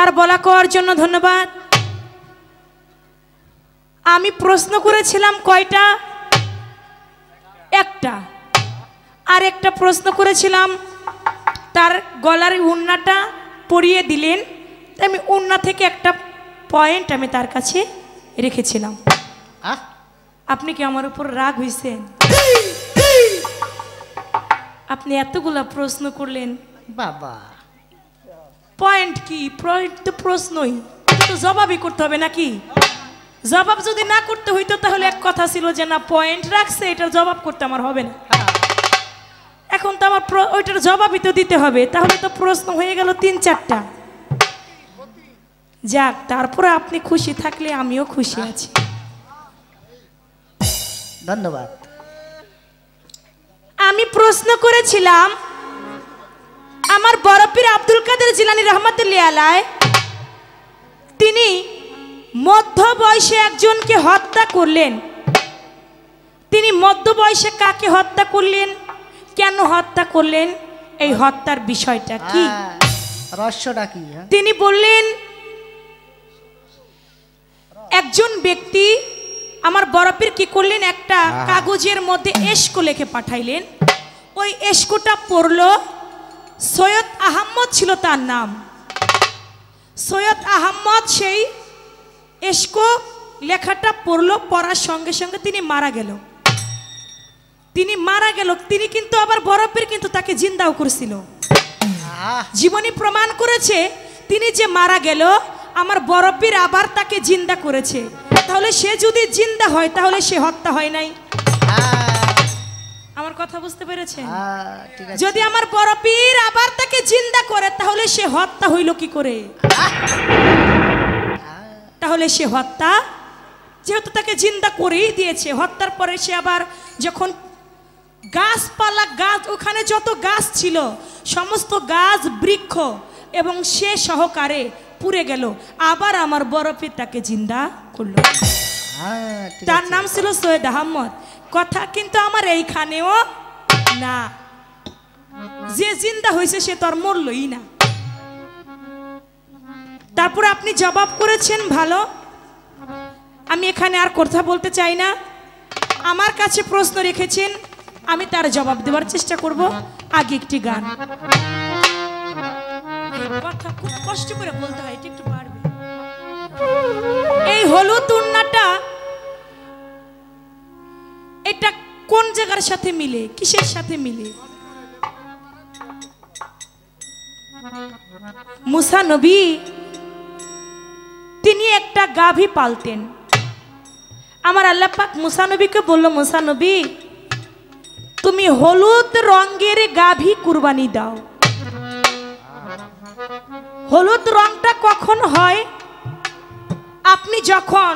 তার বলা করার জন্য ধন্যবাদ। আমি প্রশ্ন করেছিলাম কয়টা? একটা। আর একটা প্রশ্ন করেছিলাম তার গলার উন্নাটা পরিয়ে দিলেন, আমি উন্না থেকে একটা পয়েন্ট আমি তার কাছে রেখেছিলাম। আপনি কি আমার উপর রাগ হয়েছেন? আপনি এতগুলা প্রশ্ন করলেন বাবা। পয়েন্ট কি? পয়েন্ট তো প্রশ্নই, তো জবাবই করতে হবে নাকি? জবাব যদি না করতে হইতো তাহলে এক কথা ছিল যে না পয়েন্ট রাখছে, এটার জবাব করতে আমার হবে না। এখন তো আমার ওইটার জবাবই তো দিতে হবে, তাহলে তো প্রশ্ন হয়ে গেল 3-4টা। যাক, তারপরে আপনি খুশি থাকলে আমিও খুশি আছি। ধন্যবাদ। আমি প্রশ্ন করেছিলাম আমার বড় পীর আব্দুল কাদের জিলানী রহমাতুল্লাহ আলাইহি তিনি মধ্য বয়সে একজনকে হত্যা করলেন। তিনি মধ্য বয়সে কাকে হত্যা করলেন, কেন হত্যা করলেন, এই হত্যার বিষয়টা কি, রহস্যটা কি? তিনি বললেন একজন ব্যক্তি আমার বড় পীর কি করলেন, একটা কাগজের মধ্যে এশকো লিখে পাঠাইলেন। ওই এশকোটা পড়লো, সৈয়দ আহমদ ছিল তার নাম। সৈয়দ আহমদ সেই এশকো লেখাটা পড়লো, পড়ার সঙ্গে সঙ্গে তিনি মারা গেল। তিনি কিন্তু আবার বড় পীর কিন্তু তাকে জিন্দাও করেছিল। জীবনী প্রমাণ করেছে তিনি যে মারা গেল, আমার বড় পীর আবার তাকে জিন্দা করেছে। তাহলে সে যদি জিন্দা হয় তাহলে সে হত্যা হয় নাই। আমার কথা বুঝতে পেরেছেন? যদি আমার বড় পীর আবার তাকে জিন্দা করে তাহলে সে হত্যা হইল কি করে? তাহলে সে হত্যা, যেহেতু তাকে জিন্দা করেই দিয়েছে, হত্যার পরে সে আবার যখন গাছপালা, গাছ, ওখানে যত গাছ ছিল সমস্ত গাছ বৃক্ষ এবং সে সহকারে পুড়ে গেল। আবার আমার বড় পীর তাকে জিন্দা করলো। তার নাম ছিল সৈয়দ আহমদ। কথা কিন্তু আমার এইখানেও না, যে জিন্দা হয়েছে সে তো আর মরলই না। তারপরে আপনি জবাব করেছেন ভালো, আমি এখানে আর কথা বলতে চাই না। আমার কাছে প্রশ্ন রেখেছেন, আমি তার জবাব দেওয়ার চেষ্টা করব। আগে একটি গান, কথা খুব কষ্ট করে বলতে হয়, এটা একটু পারবে। এই হলুদ উন্নাটা এটা কোন জায়গার সাথে মিলে, কিসের সাথে মিলে? মুসা নবী তিনি একটা গাভী পালতেন। আমার আল্লাহ পাক মুসা নবীকে বলল, মুসা নবী তুমি হলুদ রঙের গাভী কুরবানি দাও। হলুদ রংটা কখন হয়? আপনি যখন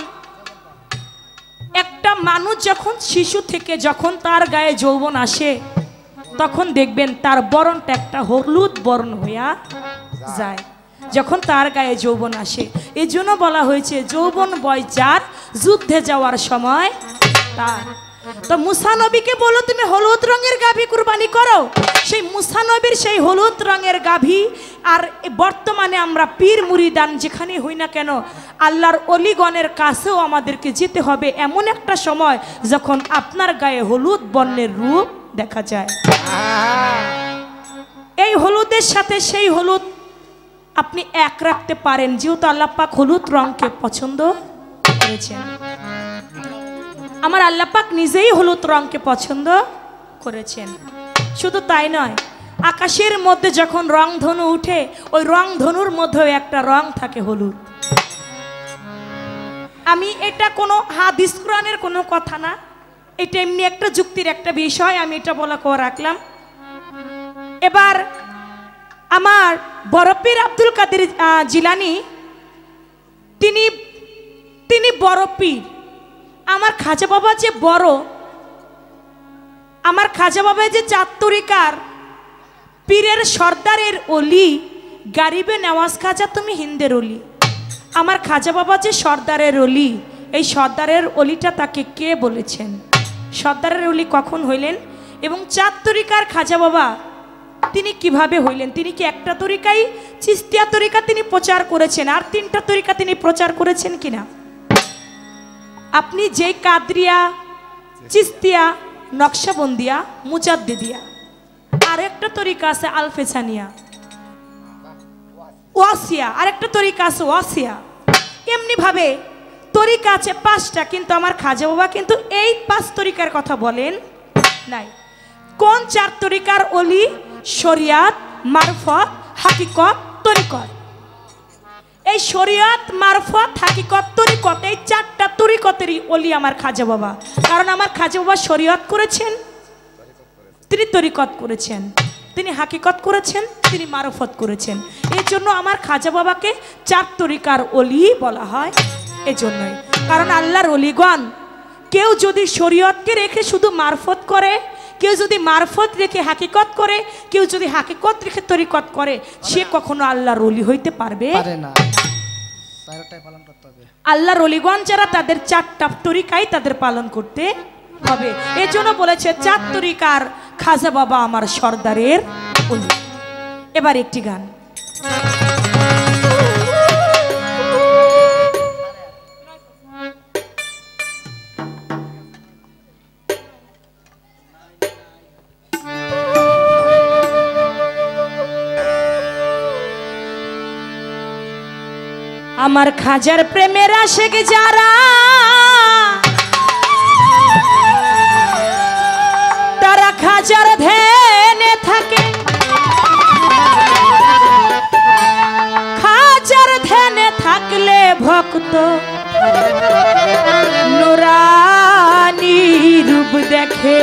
একটা মানুষ যখন শিশু থেকে যখন তার গায়ে যৌবন আসে তখন দেখবেন তার বরণটা একটা হলুদ বরণ হইয়া যায় যখন তার গায়ে যৌবন আসে। এই জন্য বলা হয়েছে যৌবন বয় যার, যুদ্ধে যাওয়ার সময় তার। তো মুসা নবীকে বলো তুমি হলুদ রঙের গাভী কুরবানি করো। সেই মুসা নবীর সেই হলুদ রঙের গাভী, আর বর্তমানে আমরা পীর মুরিদান যেখানে হই না কেন আল্লাহর অলিগণের কাছেও আমাদেরকে যেতে হবে এমন একটা সময় যখন আপনার গায়ে হলুদ বর্ণের রূপ দেখা যায়। এই হলুদের সাথে সেই হলুদ আপনি এক রাখতে পারেন, যেহেতু আল্লাহ পাক হলুদ রঙকে পছন্দ করেছেন। আমার আল্লাহ পাক নিজেই হলুদ রঙকে পছন্দ করেছেন। শুধু তাই নয়, আকাশের মধ্যে যখন রংধনু উঠে ওই রংধনুর মধ্যেও একটা রং থাকে হলুদ। আমি এটা কোনো হাদিস কোরআনের কোনো কথা না, এটা এমনি একটা যুক্তির একটা বিষয়, আমি এটা বলা করে রাখলাম। এবার আমার বড় পীর আব্দুল কাদের জিলানী তিনি বড় পীর। আমার খাজা বাবা যে বড়, আমার খাজা বাবা যে 4 তরিকার পীরের সর্দারের অলি, গারিবে নেওয়াজ খাজা তুমি হিন্দের অলি। আমার খাজা বাবা যে সর্দারের অলি, এই সর্দারের অলিটা তাকে কে বলেছেন, সর্দারের অলি কখন হইলেন? এবং 4 তরিকার খাজা বাবা তিনি কিভাবে হইলেন? তিনি কি একটা তরিকাই চিস্তিয়া তরিকা তিনি প্রচার করেছেন, আর 3টা তরিকা তিনি প্রচার করেছেন কিনা? আপনি যেই কাদরিয়া, চিস্তিয়া, নকশাবন্দিয়া, মুজাদ্দিদিয়া, আর একটা তরিকা আছে আলফেসানিয়া, ওয়াসিয়া, আর একটা তরিকা আছে ওয়াসিয়া। এমনি ভাবে তরিকা আছে 5টা, কিন্তু আমার খাজা বাবা কিন্তু এই 5 তরিকার কথা বলেন নাই। কোন 4 তরিকার অলি? শরিয়াত, মারফত, হাকিকত, তরিকত। এই শরিয়াত, মারফত, হাকিকত, তরিকত, এই 4টা তরিকতেরই অলি আমার খাজা বাবা। কারণ আমার খাজা বাবা শরিয়ত করেছেন, তিনি তরিকত করেছেন, তিনি হাকিকত করেছেন, তিনি মারফত করেছেন। এই জন্য আমার খাজা বাবাকে 4 তরিকার অলি বলা হয়। এজন্যই, কারণ আল্লাহর অলিগণ কেউ যদি শরিয়তকে রেখে শুধু মারফত করে, কেউ যদি মারফত রেখে হাকিকত করে, কেউ যদি হাকিকত রেখে তরিকত করে, সে কখনো আল্লাহর অলি হইতে পারবে না। চারটাই পালন করতে হবে। আল্লাহর অলিগণ যারা, তাদের 4টা তরিকাই তাদের পালন করতে হবে। এই জন্য বলেছে 4 তরিকার খাজা বাবা আমার সর্দারের অলি। এবার একটি গান। আমার খাজার প্রেমের আশেক যারা, তারা খাজার ধ্যানে থাকে, খাজার ধ্যানে থাকলে ভক্ত নুরানি রূপ দেখে।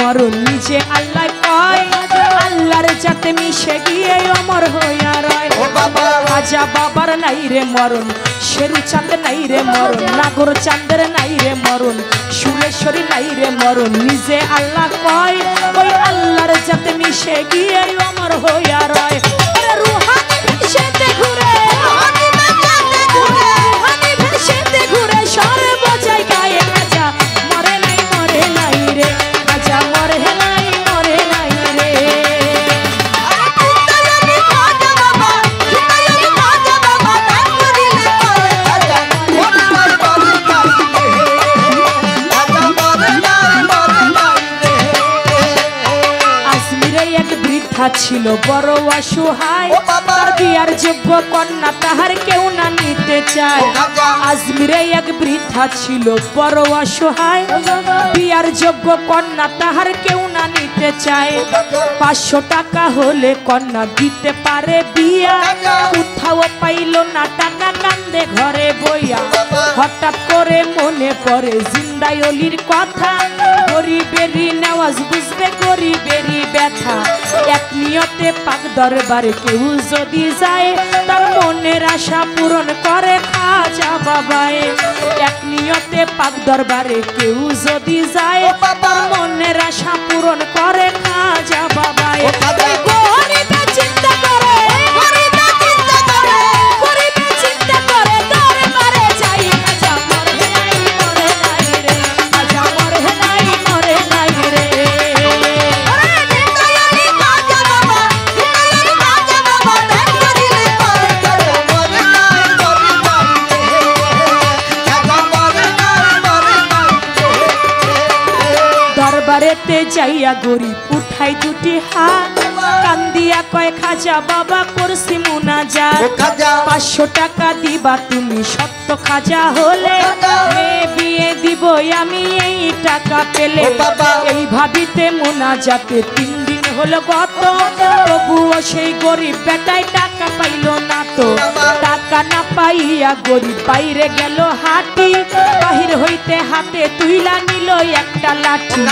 মরণ নিজে আল্লাহ কয়, আল্লাহর যাতে মিশে গিয়ে অমর হইয়া রয়। খাজা বাবার নাই রে মরণ, শেরু চাঁদ নাই রে মরণ, নাগর চাঁদের নাই রে মরণ, সুরেশ্বরী নাই রে মরণ। নিজে আল্লাহ কয়, ওই আল্লাহর যাতে মিশে গিয়ে অমর হইয়া রয়। রুহানি ভেসেতে ঘুরে, রুহানি ভেসেতে ঘুরে, সর্ব জায়গায় খাজা মরে নাই, মরে নাই রে, খাজা মরে নাই, মরে নাই রে। আজমিরে এক বৃদ্ধা ছিল বড় অসহায়, তার বিয়ার যোগ্য কন্যা তাহার কেউ না নিতে চায়। আজমিরে এক বৃদ্ধা ছিল বড় অসহায়, বিয়ার যোগ্য কন্যা তাহার কেউ না নিতে চায়। 500 টাকা হলে কন্যা দিতে পারে বিয়া, কোথাও পাইল না টাকা, কান্দে ঘরে বইয়া। হঠাৎ করে মনে পড়ে জিন্দাই অলির কথা, গরিবেরই নেওয়াজ বুঝবে গরিবেরই ব্যথা। এক নিয়তে পাক দরবারে কেউ যদি যায়, তার মনের আশা পূরণ করে খাজা বাবায়। এক নিয়তে পাক দরবারে কেউ যদি যায়, তার মনের আশা পূরণ করে খাজা বাবায়। গরিবে চিন্তা করে, গরিবে চিন্তা করে, গরিবে চিন্তা করে, দরবারে যাই খাজা মরে নাই, মরে নাই রে, খাজা মরে নাই, মরে নাই রে। দরবারেতে যাইয়া গরিব উঠাই দুটি হাত, কান্দিয়া কয় খাজা বাবা করছি মুনাজাত। 500 টাকা দিবা তুমি সত্য খাজা হলে, মেয়ে বিয়ে দিব আমি এই টাকা পেলে। এই ভাবিতে মুনাজাতে 3 দিন হলো গত, তবুও সেই গরিব বেটায় টাকা পাইল না তো। টাকা না পাইয়া গরিব বাইরে গেল হাঁটি, বাহির হইতে হাতে তুইলা নিল একটা লাঠি।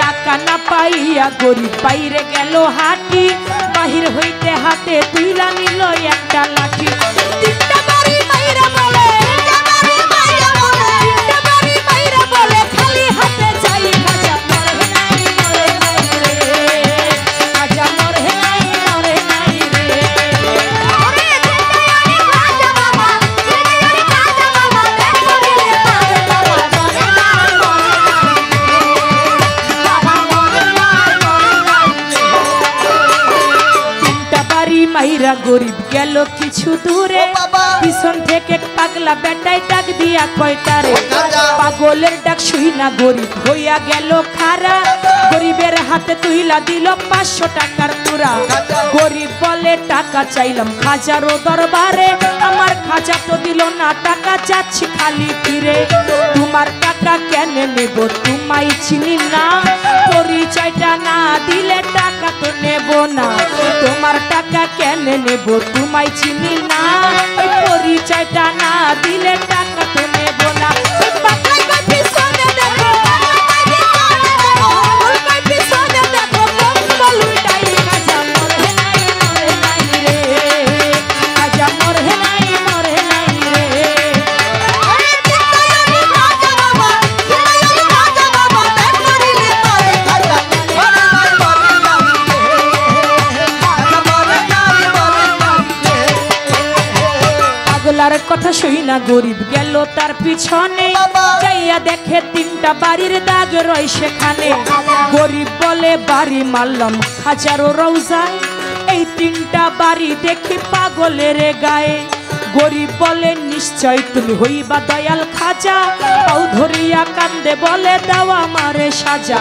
টাকা না পাইয়া গরিব বাইরে গেল হাঁটি, বাহির হইতে হাতে তুইলা নিল একটা লাঠি। তিনটা বাড়ি মাইরা বলে, তিনটা বাড়ি মাইরা বলে, খালি হাতে যাই খাজা মরে নাই মরে নাই রে, খাজা মরে নাই মরে নাই রে। মাইরা গরিব গেল কিছু দূরে, পিছন থেকে পাগলা বেটায় ডাক দিয়া কয়টারে। পাগলের ডাক শুই না গরিব হইয়া গেল খারা, গরিবের হাতে তুইলা দিল 500 টাকার তুরা। গরিব বলে টাকা চাইলাম খাজারও দরবারে, আমার খাজা তো দিল না, টাকা যাচ্ছি খালি ফিরে। তোমার টাকা কেন নেব তোমায় চিনি না, পরিচয়টা না দিলে টাকা তো নেব না। তোমার টাকা কেন নেব তোমায় চিনি না, ওই পরিচয়টা না দিলে টাকা তো নেব না। কথা শুই না গরিব গেল তার পিছনে, যাইয়া দেখে 3টা বাড়ির দাগ রয় সেখানে। গরিব বলে বাড়ি মারলাম খাজারও রওজায়, এই 3টা বাড়ি দেখি পাগলের গায়ে। গরিব বলে নিশ্চয় তুমি হইবা দয়াল খাজা, পাও ধরিয়া কান্দে বলে দাও আমারে সাজা।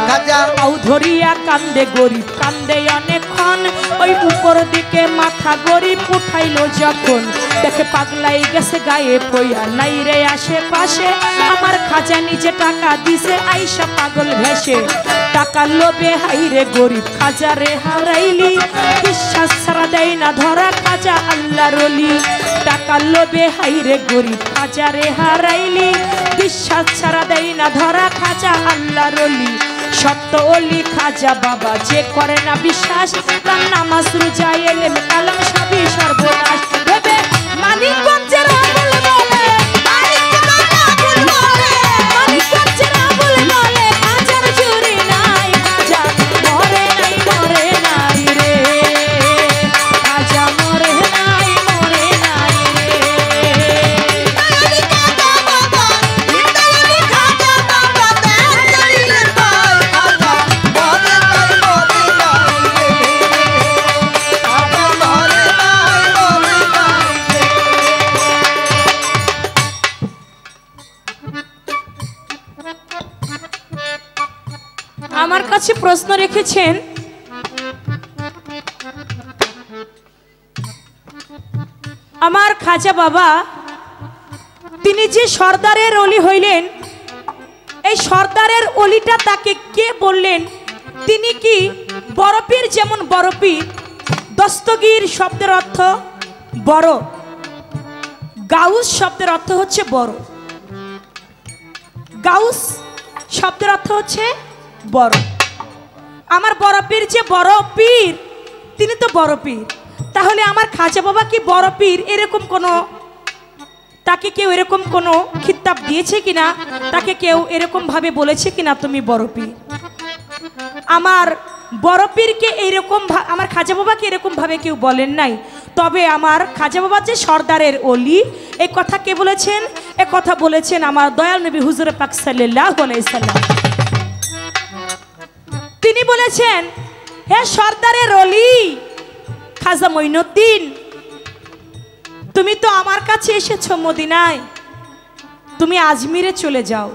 পাও ধরিয়া কান্দে গরিব কান্দে অনেকক্ষণ, ওই উপর দিকে মাথা গরিব উঠাইলো যখন। দেখে পাগলাই গেছে গায়ে পইয়া নাই রে আশেপাশে, আমার খাজা নিজে টাকা দিছে আইসা পাগল ভেসে। টাকার লোভে হাইরে গরিব খাজা রে হারাইলি, বিশ্বাস ছাড়া দেয় না ধরা খাজা আল্লাহর ওলি। টাকার লোভে হাইরে গরিব খাজা রে হারাইলি, বিশ্বাস ছাড়া দেয় না ধরা খাজা আল্লাহর ওলি। সত্য ওলি খাজা বাবা যে করে না বিশ্বাস, তার নামাজ রোজা এলেম কালাম সবই সর্বনাশ। ভেবে মানিকগঞ্জের আবুল বলে, মানিকগঞ্জের আবুল বলে, খাজার জুরি নাই, খাজা মরে নাই মরে নাই রে, খাজা মরে নাই মরে নাই রে। আমার কাছে প্রশ্ন রেখেছেন, আমার খাজা বাবা তিনি যে সর্দারের অলি হইলেন, এই সর্দারের অলিটা তাকে কে বললেন? তিনি কি বড় পীর? যেমন বড় পীর, দস্তগীর শব্দের অর্থ বড়, গাউস শব্দের অর্থ হচ্ছে বড়, গাউস শব্দের অর্থ হচ্ছে বড়। আমার বড় পীর যে বড় পীর, তিনি তো বড় পীর। তাহলে আমার খাজা বাবা কি বড় পীর? এরকম কোনো, তাকে কেউ এরকম কোনো খিতাব দিয়েছে কিনা? তাকে কেউ এরকম ভাবে বলেছে কিনা তুমি বড় পীর? আমার বড় পীরকে এইরকম, আমার খাজা বাবাকে এরকম ভাবে কেউ বলেন নাই। তবে আমার খাজা বাবা যে সর্দারের অলি, এই কথা কে বলেছেন? এ কথা বলেছেন আমার দয়াল নবী হুজুর পাক সাল্লাল্লাহু আলাইহি সাল্লাম। তিনি বলেছেন, হে সর্দারের অলি খাজা মঈনুদ্দিন, তুমি তো আমার কাছে এসেছো মদিনায়, তুমি আজমিরে চলে যাও।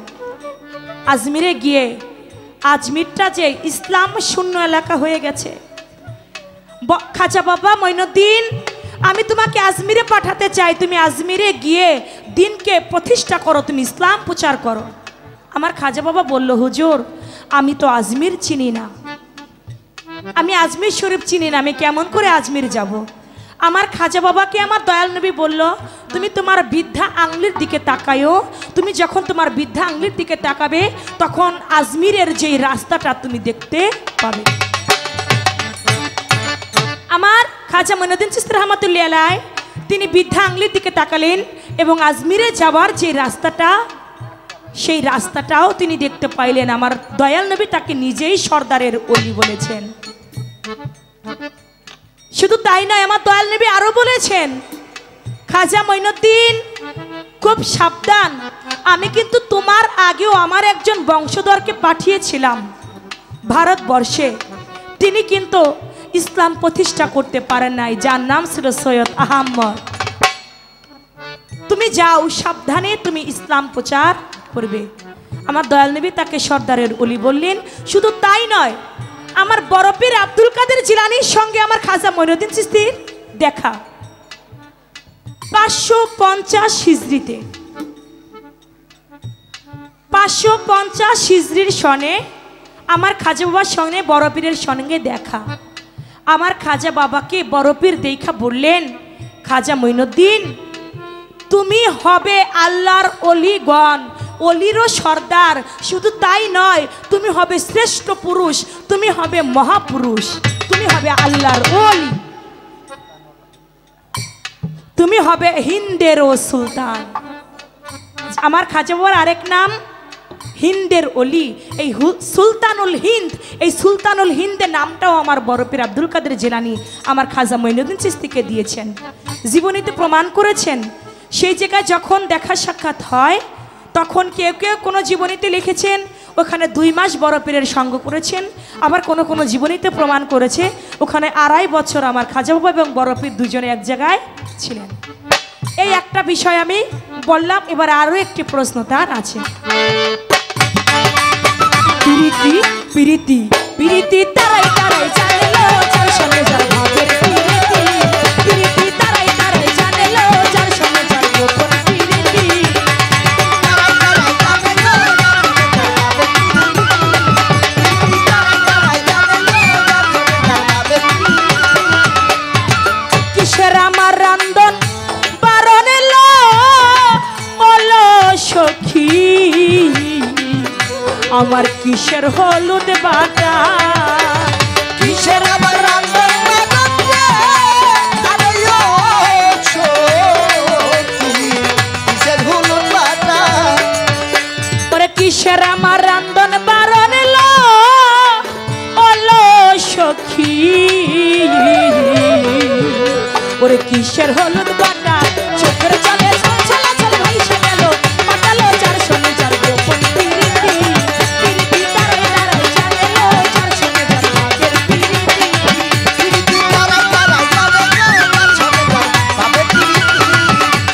আজমিরে গিয়ে, আজমিরটা যে ইসলাম শূন্য এলাকা হয়ে গেছে, খাজা বাবা মঈনুদ্দিন, আমি তোমাকে আজমিরে পাঠাতে চাই। তুমি আজমিরে গিয়ে দিনকে প্রতিষ্ঠা করো, তুমি ইসলাম প্রচার করো। আমার খাজা বাবা বলল, হুজুর আমি তো আজমির চিনি না, আমি আজমির শরীফ চিনি না, আমি কেমন করে আজমির যাব? আমার খাজা বাবাকে আমার দয়াল নবী বলল, তুমি তোমার বৃদ্ধা আঙুলের দিকে তাকায়ো, তুমি যখন তোমার বৃদ্ধা আঙুলের দিকে তাকাবে তখন আজমিরের যে রাস্তাটা তুমি দেখতে পাবে। আমার খাজা মঈনুদ্দিন চিশতি রহমাতুল্লাহ আলাইহি তিনি বৃদ্ধা আঙুলের দিকে তাকালেন এবং আজমিরে যাওয়ার যে রাস্তাটা সেই রাস্তাটাও তিনি দেখতে পাইলেন। আমার দয়াল নবী তাকে নিজেই সর্দারের অলি বলেছেন। শুধু তাই নয়, আমার দয়াল নবী আরো বলেছেন, খাজা মঈনুদ্দিন খুব সাবধান, আমি কিন্তু তোমার আগেও আমার একজন বংশধরকে পাঠিয়েছিলাম ভারতবর্ষে, তিনি কিন্তু ইসলাম প্রতিষ্ঠা করতে পারেন নাই, যার নাম ছিল সৈয়দ আহমদ। তুমি যাও, সাবধানে তুমি ইসলাম প্রচার করবে। আমার দয়াল নবী তাকে সর্দারের অলি বললেন। শুধু তাই নয়, আমার বড় পীর আব্দুল কাদের জিলানীর সঙ্গে আমার খাজা মঈনুদ্দিন চিশতির দেখা 550 হিজরিতে। 550 হিজরির সনে আমার খাজা বাবার সঙ্গে বড় পীরের সঙ্গে দেখা। আমার খাজা বাবাকে বড় পীর দেখা বললেন, খাজা মঈনুদ্দিন তুমি হবে আল্লাহর অলিগণ, অলিরও সর্দার। শুধু তাই নয়, তুমি হবে শ্রেষ্ঠ পুরুষ, তুমি হবে মহাপুরুষ, তুমি হবে আল্লাহর অলি, তুমি হবে হিন্দেরও সুলতান। আমার খাজা বাবার আরেক নাম হিন্দের অলি। এই সুলতানুল হিন্দ, এই সুলতানুল হিন্দের নামটাও আমার বড় পীর আব্দুল কাদের জিলানী আমার খাজা মঈনুদ্দিন চিশতিকে দিয়েছেন, জীবনীতে প্রমাণ করেছেন। সেই জায়গায় যখন দেখা সাক্ষাৎ হয় তখন কেউ কেউ কোনো জীবনীতে লিখেছেন ওখানে 2 মাস বড় পীরের সঙ্গ করেছেন, আবার কোনো জীবনীতে প্রমাণ করেছে ওখানে 2.5 বছর আমার খাজা বাবা এবং বড় পীর দুজনে এক জায়গায় ছিলেন। এই একটা বিষয় আমি বললাম। এবার আরও একটি প্রশ্ন তার আছে। পিরিতি পিরিতি পিরিতি তারাই তারাই জানেলো যার সঙ্গে যার ভাবের পিরিতি, পিরিতি তারাই তারাই জানেলো যার সঙ্গে যার গোপন পিরিতি। কিসের আমার রান্ধন বারণ এলো ওলো সখী, আমার কিসের হলুদ বাটা, কিসের আমার রান্ধন কিসের আমার রান্ধন বারণ এলো ওলো সখী, ওরে কিসের হলুদ বাটা, চোখের জলে চলা চল ভাই সে গেল পাতালো যার সঙ্গে যার গোপন পিরিতি, পিরিতি তারাই তারাই জানেলো যার সঙ্গে যার ভাবের পিরিতি, পিরিতি তারাই তারাই জানেলো যার সঙ্গে যার ভাবের পিরিতি,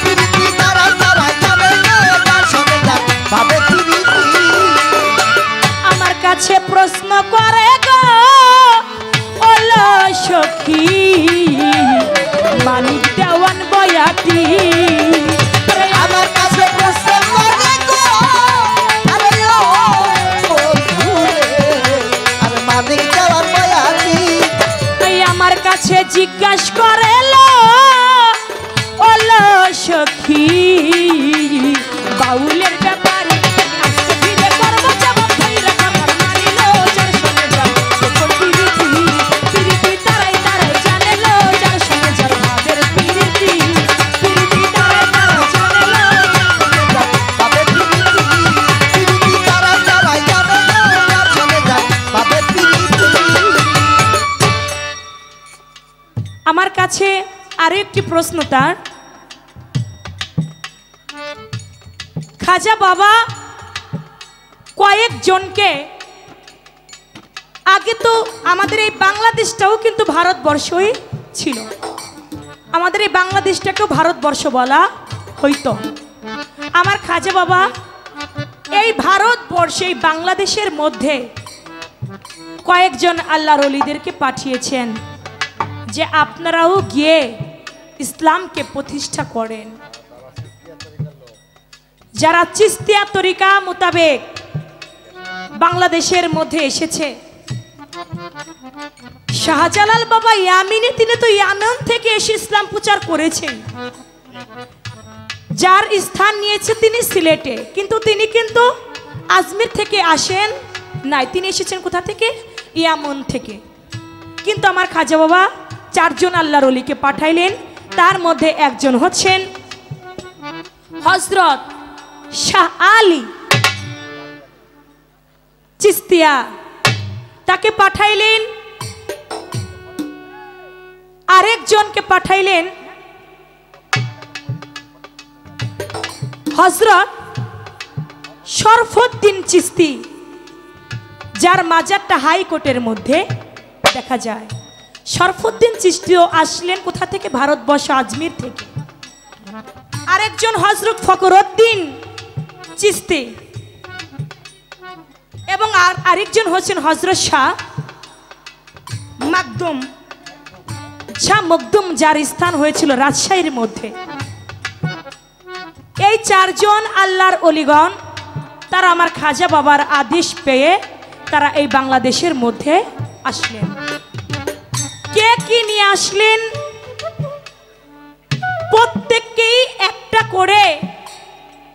পিরিতি তারাই তারাই জানেলো যার সঙ্গে যার ভাবের পিরিতি। আমার কাছে প্রশ্ন করে গো ওলো সখী, মানিক দেওয়ান বয়াতি, আমার কাছে প্রশ্ন করে গো আরে ও আর মানিক দেওয়ান বয়াতি, আমার কাছে জিজ্ঞাসা করে লো ওলো সখী, বাউলের ব্যাপারে আজকে ফিরে করবো জবাব ধইরা খাবার মানিলো যার সঙ্গে যার গোপন পিরিতি, পিরিতি তারাই তারাই জানেলো যার সঙ্গে যার ভাবের পিরিতি, পিরিতি তারাই তারাই জানেলো যার সঙ্গে যার ভাবের পিরিতি, পিরিতি তারাই তারাই জানেলো যার সঙ্গে যার ভাবের পিরিতি। আমার কাছে আরো একটি প্রশ্ন তার, খাজা বাবা কয়েকজনকে, আগে তো আমাদের এই বাংলাদেশটাও কিন্তু ভারতবর্ষই ছিল, আমাদের এই বাংলাদেশটাকেও ভারতবর্ষ বলা হইতো। আমার খাজা বাবা এই ভারতবর্ষে এই বাংলাদেশের মধ্যে কয়েকজন আল্লাহর ওলিদেরকে পাঠিয়েছেন যে আপনারাও গিয়ে ইসলামকে প্রতিষ্ঠা করেন। যারা চিশতিয়া তরিকা মোতাবেক বাংলাদেশের মধ্যে এসেছে শাহজালাল বাবা ইয়ামিনী, তিনি তো ইয়ামান থেকে এসে ইসলাম প্রচার করেছেন। যার স্থান নিয়েছে তিনি সিলেটে, কিন্তু তিনি কিন্তু আজমির থেকে আসেন নাই, তিনি এসেছেন কোথা থেকে? ইয়ামন থেকে। কিন্তু আমার খাজা বাবা 4 জন আল্লাহর ওলিকে পাঠাইলেন, তার মধ্যে একজন হচ্ছেন হযরত শাহ আলী চিস্তিয়া, তাকে পাঠাইলেন। আরেকজনকে পাঠাইলেন হযরত শরফুদ্দিন চিস্তি, যার মাজারটা হাইকোর্টের মধ্যে দেখা যায়। শরফুদ্দিন চিস্তিও আসলেন কোথা থেকে? ভারতবর্ষ, আজমির থেকে। আরেকজন হযরত ফখরুদ্দিন চিস্তি, এবং আরেকজন হচ্ছেন হযরত শাহ মাকদুম, শাহ মকদুম, যার স্থান হয়েছিল রাজশাহীর মধ্যে। এই 4 জন আল্লাহর অলিগণ তারা আমার খাজা বাবার আদেশ পেয়ে তারা এই বাংলাদেশের মধ্যে আসলেন। কে কি নিয়ে আসলেন? প্রত্যেককেই একটা করে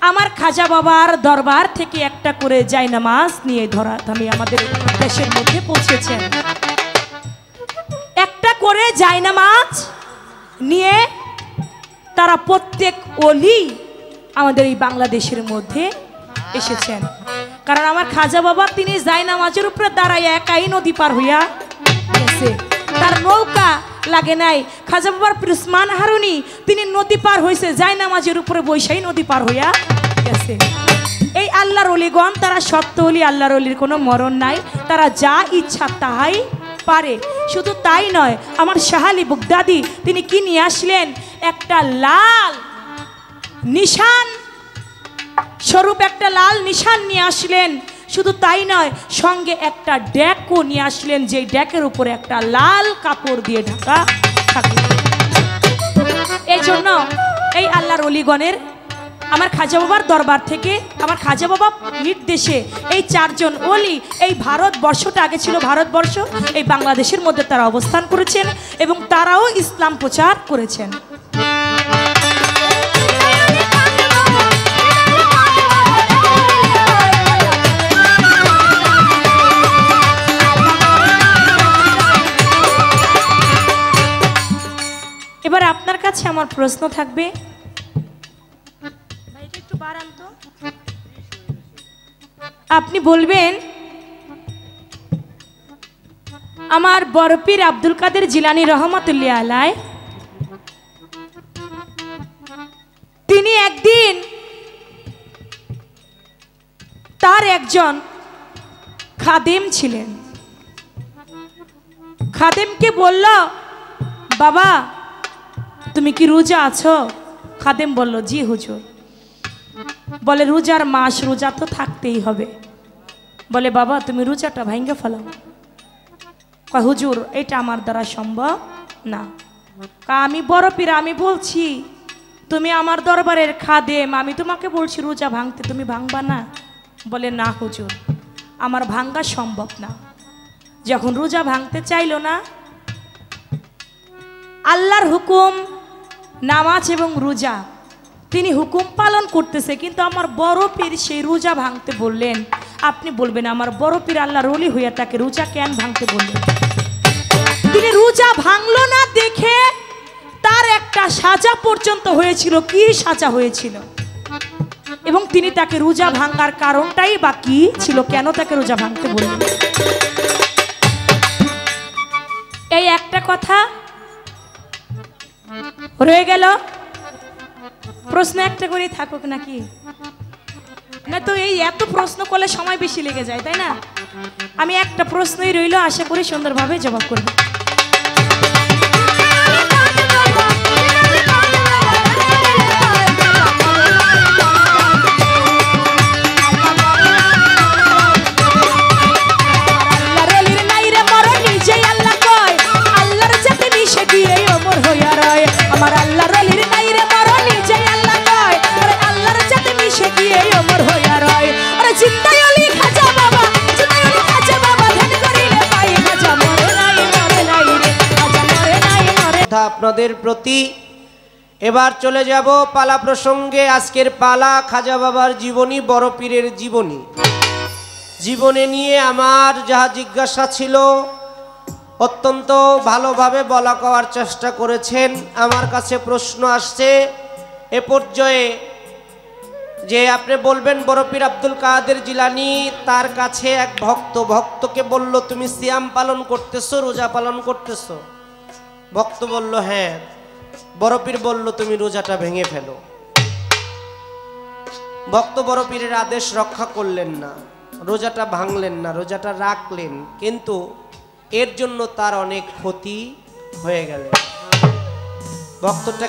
আমার খাজা বাবার দরবার থেকে একটা করে জায়নামাজ নিয়ে ধরাধামে আমাদের দেশের মধ্যে পৌঁছেছেন। একটা করে জায়নামাজ নিয়ে তারা প্রত্যেক ওলি আমাদের এই বাংলাদেশের মধ্যে এসেছেন। কারণ আমার খাজা বাবা তিনি জায়নামাজের উপরে দাঁড়ায় একাই নদী পার হইয়া গেছে, তার নৌকা লাগে নাই। খাজা বাবার উসমান হারুনি তিনি নদী পার হয়েছে, জায়নামাজের উপরে বৈশাই নদী পার হইয়া গেছে। এই আল্লাহর ওলিগণ তারা সত্য ওলি, আল্লাহর ওলির কোনো মরণ নাই, তারা যা ইচ্ছা তাহাই পারে। শুধু তাই নয়, আমার শাহ আলী বাগদাদি তিনি কি নিয়ে আসলেন? একটা লাল নিশান স্বরূপ একটা লাল নিশান নিয়ে আসলেন। শুধু তাই নয়, সঙ্গে একটা ডেকও নিয়ে আসলেন, যে ডেকের উপরে একটা লাল কাপড় দিয়ে ঢাকা থাকে। এই জন্য এই আল্লাহর ওলিগণের আমার খাজা বাবার দরবার থেকে, আমার খাজা বাবা নির্দেশে এই 4 জন ওলি এই ভারতবর্ষটা আগে ছিল ভারতবর্ষ, এই বাংলাদেশের মধ্যে তারা অবস্থান করেছেন এবং তারাও ইসলাম প্রচার করেছেন। এবার আপনার কাছে আমার প্রশ্ন থাকবে, আপনি বলবেন আমার বড় পীর আব্দুল কাদের জিলানী রহমাতুল্লাহ আলাইহ তিনি একদিন তার একজন খাদেম ছিলেন, খাদেমকে বলল, বাবা তুমি কি রোজা আছো? খাদেম বলল, জি হুজুর। বলে, রোজার মাস, রোজা তো থাকতেই হবে। বলে, বাবা তুমি রোজাটা ভাঙ্গে ফেলাও। কয়, হুজুর এটা আমার দ্বারা সম্ভব না। আমি বড় পীর, আমি বলছি তুমি আমার দরবারের খাদেম, আমি তোমাকে বলছি রোজা ভাঙতে, তুমি ভাঙবা না? বলে, না হুজুর আমার ভাঙ্গা সম্ভব না। যখন রোজা ভাঙতে চাইলো না, আল্লাহর হুকুম নামাজ এবং রোজা তিনি হুকুম পালন করতেছে, কিন্তু আমার বড় পীর সেই রোজা ভাঙতে বললেন। আপনি বলবেন আমার বড় পীর আল্লাহর ওলি হইয়া তাকে রোজা কেন ভাঙতে বললেন? তিনি রোজা ভাঙলো না দেখে তার একটা সাজা পর্যন্ত হয়েছিল। কি সাজা হয়েছিল? এবং তিনি তাকে রোজা ভাঙার কারণটাই বা কি ছিল, কেন তাকে রোজা ভাঙতে বললেন? এই একটা কথা রয়ে গেল। প্রশ্ন একটা করেই থাকুক নাকি? না তো এই এত প্রশ্ন করলে সময় বেশি লেগে যায়, তাই না? আমি একটা প্রশ্নই রইল, আশা করি সুন্দরভাবে জবাব করব। আমার আল্লাহর ওলির নাই রে মরণ, নিজে আল্লাহ কয় আল্লাহর জাতে মিশে গিয়ে অমর হইয়া রয়। আরে জিন্দাই ওলি খাজা বাবা, জিন্দাই ওলি খাজা বাবা, ধ্যান করিলে পাই খাজা শ্রদ্ধা আপনাদের প্রতি। এবার চলে যাব পালা প্রসঙ্গে। আজকের পালা খাজা বাবার জীবনী, বড় পীরের জীবনী। জীবনে নিয়ে আমার যা জিজ্ঞাসা ছিল অত্যন্ত ভালোভাবে বলা কওয়ার চেষ্টা করেছেন। আমার কাছে প্রশ্ন আসছে এ পর্যায়ে যে আপনি বলবেন বড় পীর আব্দুল কাদের জিলানী তার কাছে এক ভক্তকে বলল, তুমি সিয়াম পালন করতেছো, রোজা পালন করতেছো? ভক্ত বলল হ্যাঁ। বড় পীর বলল, তুমি রোজাটা ভেঙে ফেলো। ভক্ত বড় পীরের আদেশ রক্ষা করলেন না, রোজাটা ভাঙলেন না, রোজাটা রাখলেন, কিন্তু এর জন্য তার অনেক ক্ষতি হয়ে গেল। ভক্তটা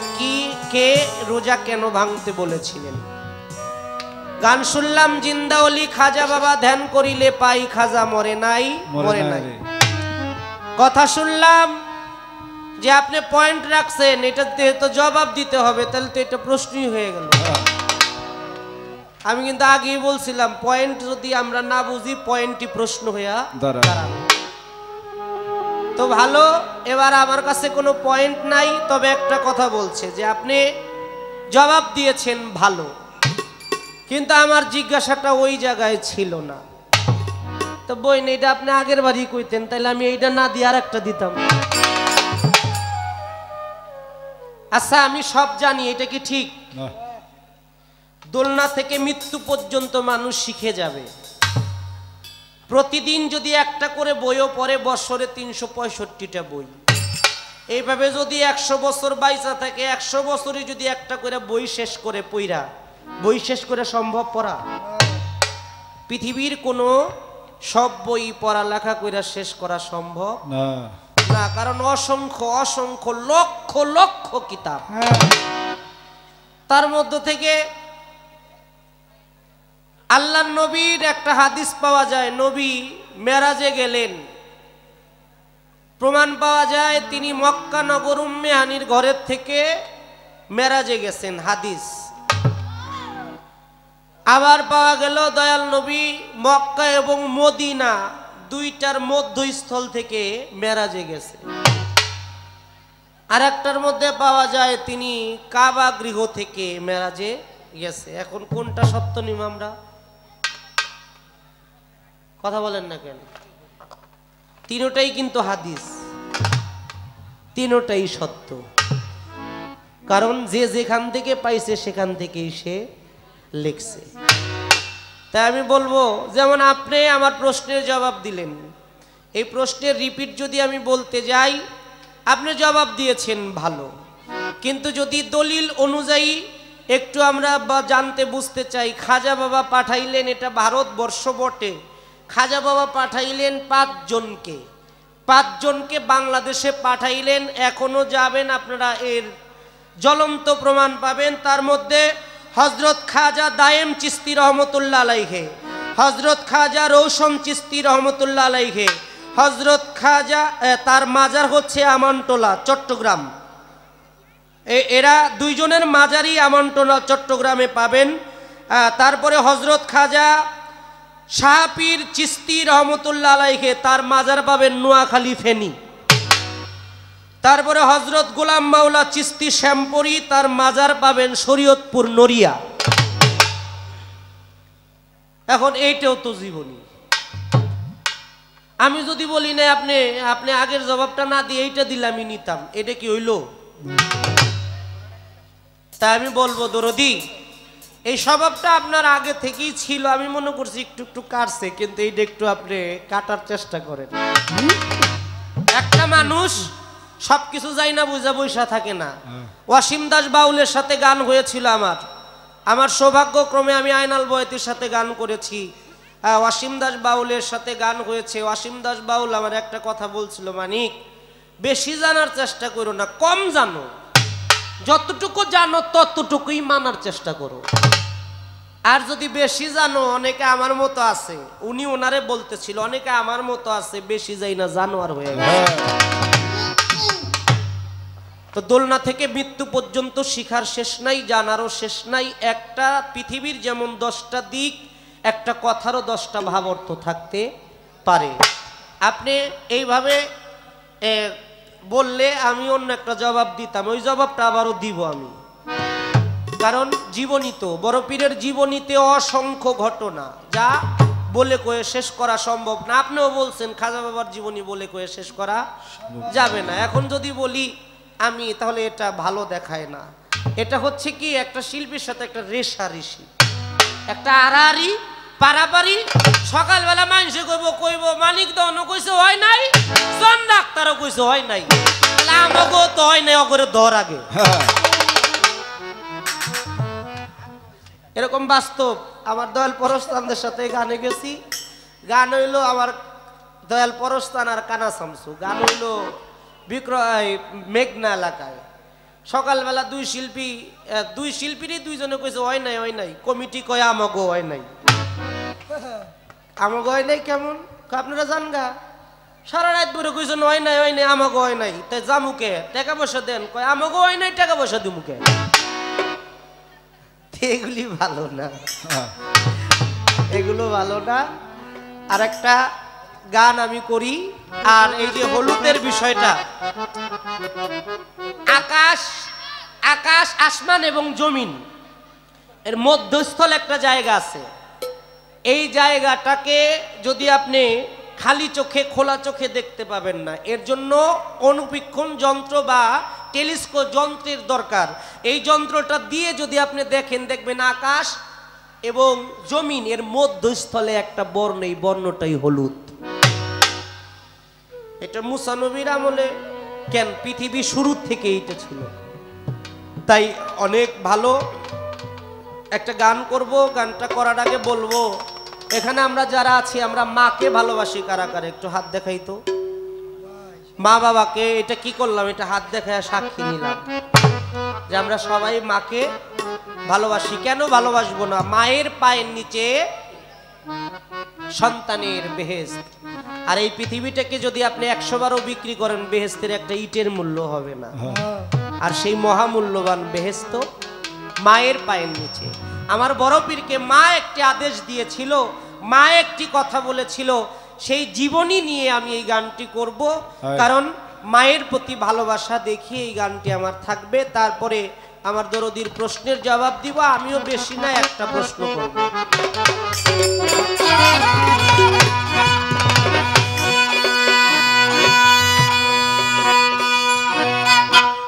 কে রোজা কেন ভাঙতে বলেছিলেন? গান শুনলাম, জিন্দা অলি খাজা বাবা ধ্যান করিলে পাই, খাজা মরে নাই মরে নাই। কথা শুনলাম যে আপনি পয়েন্ট রাখছেন, এটাতে তো জবাব দিতে হবে, তাহলে তো এটা প্রশ্নই হয়ে গেল। আমি কিন্তু আগেই বলছিলাম, পয়েন্ট যদি আমরা না বুঝি পয়েন্টই প্রশ্ন হইয়া দাঁড়াবে। তো ভালো, এবার আমার কাছে কোনো পয়েন্ট নাই, তবে একটা কথা বলছে যে আপনি জবাব দিয়েছেন ভালো, কিন্তু আমার জিজ্ঞাসাটা ওই জায়গায় ছিল না। তো বই না, এটা আপনি আগের বারই কইতেন, তাহলে আমি এইটা না দিয়ে আর একটা দিতাম। আচ্ছা, আমি সব জানি, এটা কি ঠিক? দোলনা থেকে মৃত্যু পর্যন্ত মানুষ শিখে যাবে। প্রতিদিন যদি একটা করে বইও পড়ে, বছরে 365টা বই। এইভাবে যদি 100 বছর বাইচা থাকে, 100 বছরে যদি একটা করে বই শেষ করে পড়া, বই শেষ করে সম্ভব পড়া? পৃথিবীর কোনো সব বই পড়ালেখা করে শেষ করা সম্ভব না, কারণ অসংখ্য অসংখ্য লক্ষ লক্ষ কিতাব। তার মধ্য থেকে আল্লাহর নবীর একটা হাদিস পাওয়া যায়, নবী মেরাজে গেলেন, প্রমাণ পাওয়া যায় তিনি মক্কা নগর উম্মে হানির ঘরের থেকে মেরাজে গেছেন, হাদিস। আবার পাওয়া গেল দয়াল নবী মক্কা এবং মদিনা দুইটার মধ্যস্থল থেকে মেরাজে গেছে। আর একটার মধ্যে পাওয়া যায় তিনি কাবা গৃহ থেকে মেরাজে গেছে। এখন কোনটা সত্য নিব আমরা? কথা বলেন না কেন? তিনটাই কিন্তু হাদিস, তিনটাই সত্য, কারণ যে যেখান থেকে পাইছে সেখান থেকেই সে লিখছে। তাই আমি বলবো, যেমন আপনি আমার প্রশ্নের জবাব দিলেন, এই প্রশ্নের রিপিট যদি আমি বলতে যাই, আপনি জবাব দিয়েছেন ভালো, কিন্তু যদি দলিল অনুযায়ী একটু আমরা জানতে বুঝতে চাই, খাজা বাবা পাঠাইলেন, এটা ভারতবর্ষ বটে, খাজা বাবা পাঠাইলেন 5 জনকে, 5 জনকে বাংলাদেশে পাঠাইলেন। এখনো যাবেন আপনারা এর জ্বলন্ত প্রমাণ পাবেন। তার মধ্যে হজরত খাজা দায়েম চিস্তি রহমতুল্লাহ আলাইহে, হজরত খাজা রৌশন চিস্তি রহমতুল্লাহ আলাইহে, হজরত খাজা, তার মাজার হচ্ছে আমানটোলা চট্টগ্রাম। এরা দুইজনের মাজারই আমানটোলা চট্টগ্রামে পাবেন। তারপরে হজরত খাজা শাহপীর চিস্তি রহমতুল্লাহ আলাইহে, তার মাজার পাবেন নোয়াখালী ফেনী। তারপরে হজরত গোলাম মাওলা চিস্তি শ্যামপুরি, তার মাজার পাবেন শরীয়তপুর নড়িয়া। এখন এইটাও তো জীবনী। আমি যদি বলি না আপনি আগের জবাবটা না দিয়ে এইটা দিলামই নিতাম, এটা কি হইল? তাই আমি বলবো দরদি, এই স্বভাবটা আপনার আগে থেকেই ছিল, আমি মনে করছি একটু একটু কাটছে, কিন্তু এইটা একটু আপনি কাটার চেষ্টা করেন। একটা মানুষ সবকিছু যাই না বুঝা বৈশা থাকে না। ওয়াসিম দাস বাউলের সাথে গান হয়েছিল আমার সৌভাগ্যক্রমে আমি আয়নাল বয়তির সাথে গান করেছি। ওয়াসিম দাস বাউলের সাথে গান হয়েছে। ওয়াসিম দাস বাউল আমার একটা কথা বলছিল, মানিক, বেশি জানার চেষ্টা করো না, কম জানো, যতটুকু জানো ততটুকুই মানার চেষ্টা করো। আর যদি বেশি জানো, অনেকে আমার মতো আছে, উনি ওনারে বলতেছিল, অনেকে আমার মতো আছে, বেশি যাই না জানোয়ার হয়ে গেছে। তো দোলনা থেকে মৃত্যু পর্যন্ত শিখার শেষ নাই, জানারও শেষ নাই। একটা পৃথিবীর যেমন 10টা দিক, একটা কথারও 10টা ভাব অর্থ থাকতে পারে। আপনি এইভাবে বললে আমি অন্য একটা জবাব দিতাম, ওই জবাবটা আবারও দিব আমি। কারণ জীবনী তো বড় পীরের জীবনীতে অসংখ্য ঘটনা, যা বলে কয়ে শেষ করা সম্ভব না। আপনিও বলছেন খাজা বাবার জীবনী বলে কয়ে শেষ করা যাবে না। এখন যদি বলি আমি, তাহলে এটা ভালো দেখায় না। এটা হচ্ছে কি, একটা শিল্পীর সাথে একটা রেশারেশি, একটা আড়াআড়ি পারাপারি। সকালবেলা মানুষে কইব মানিক দহন কইছে হয় নাই, জন ডাক্তারও কইছে হয় নাই, তাহলে আমাকেও তো হয় নাই, অগরে দর আগে। এরকম বাস্তব। আমার দয়াল পরস্তানদের সাথে গানে গেছি। গান হইলো আমার দয়াল পরস্তান আর কানা শামসু, গান হইলো বিক্রয় মেঘনা এলাকায়। সকালবেলা দুই শিল্পীরই দুইজনে কইছে হয় নাই হয় নাই, কমিটি কয় আমাগো হয় নাই। আমাগো হয় নাই কেমন, আপনারা জান গা, সারা রাত ধরে কইছেন হয় নাই হয় নাই, আমাগো হয় নাই। তাই জামুকে টাকা পয়সা দেন, কয় আমাগো হয় নাই, টাকা পয়সা দিমুকে। এগুলি ভালো না, এগুলো ভালো না। আর একটা গান আমি করি। আর এই যে হলুদের বিষয়টা, আকাশ আসমান এবং জমিন এর মধ্যস্থল একটা জায়গা আছে। এই জায়গাটাকে যদি আপনি খালি চোখে খোলা চোখে দেখতে পাবেন না, এর জন্য অনুবীক্ষণ যন্ত্র বা টেলিস্কোপ যন্ত্রের দরকার। এই যন্ত্রটা দিয়ে যদি আপনি দেখেন, দেখবেন আকাশ এবং জমিন এর মধ্যস্থলে একটা বর্ণ, এই বর্ণটাই হলুদ। এটা মুসা নবীর আমলে কেন, পৃথিবী শুরু থেকে এইটা ছিল। তাই অনেক ভালো একটা গান করব। গানটা করার আগে বলবো, এখানে আমরা যারা আছি আমরা মাকে ভালোবাসি কারা কারা, একটু হাত দেখাই তো। মা বাবাকে এটা কি করলাম, এটা হাত দেখায় সাক্ষী নিলাম যে আমরা সবাই মাকে ভালোবাসি। কেন ভালোবাসবো না? মায়ের পায়ের নিচে সন্তানের বেহেশত। আর এই পৃথিবীটাকে যদি আপনি 100 বারও বিক্রি করেন, বেহেশতের একটা ইটের মূল্য হবে না। আর সেই মহামূল্যবান বেহেশত মায়ের পায়ের নিচে। আমার বড় পীরকে মা একটি আদেশ দিয়েছিল, মা একটি কথা বলেছিল, সেই জীবনী নিয়ে আমি এই গানটি করব। কারণ মায়ের প্রতি ভালোবাসা দেখিয়ে এই গানটি আমার থাকবে। তারপরে আমার দরদির প্রশ্নের জবাব দিব। আমিও বেশি না, একটা প্রশ্ন করব।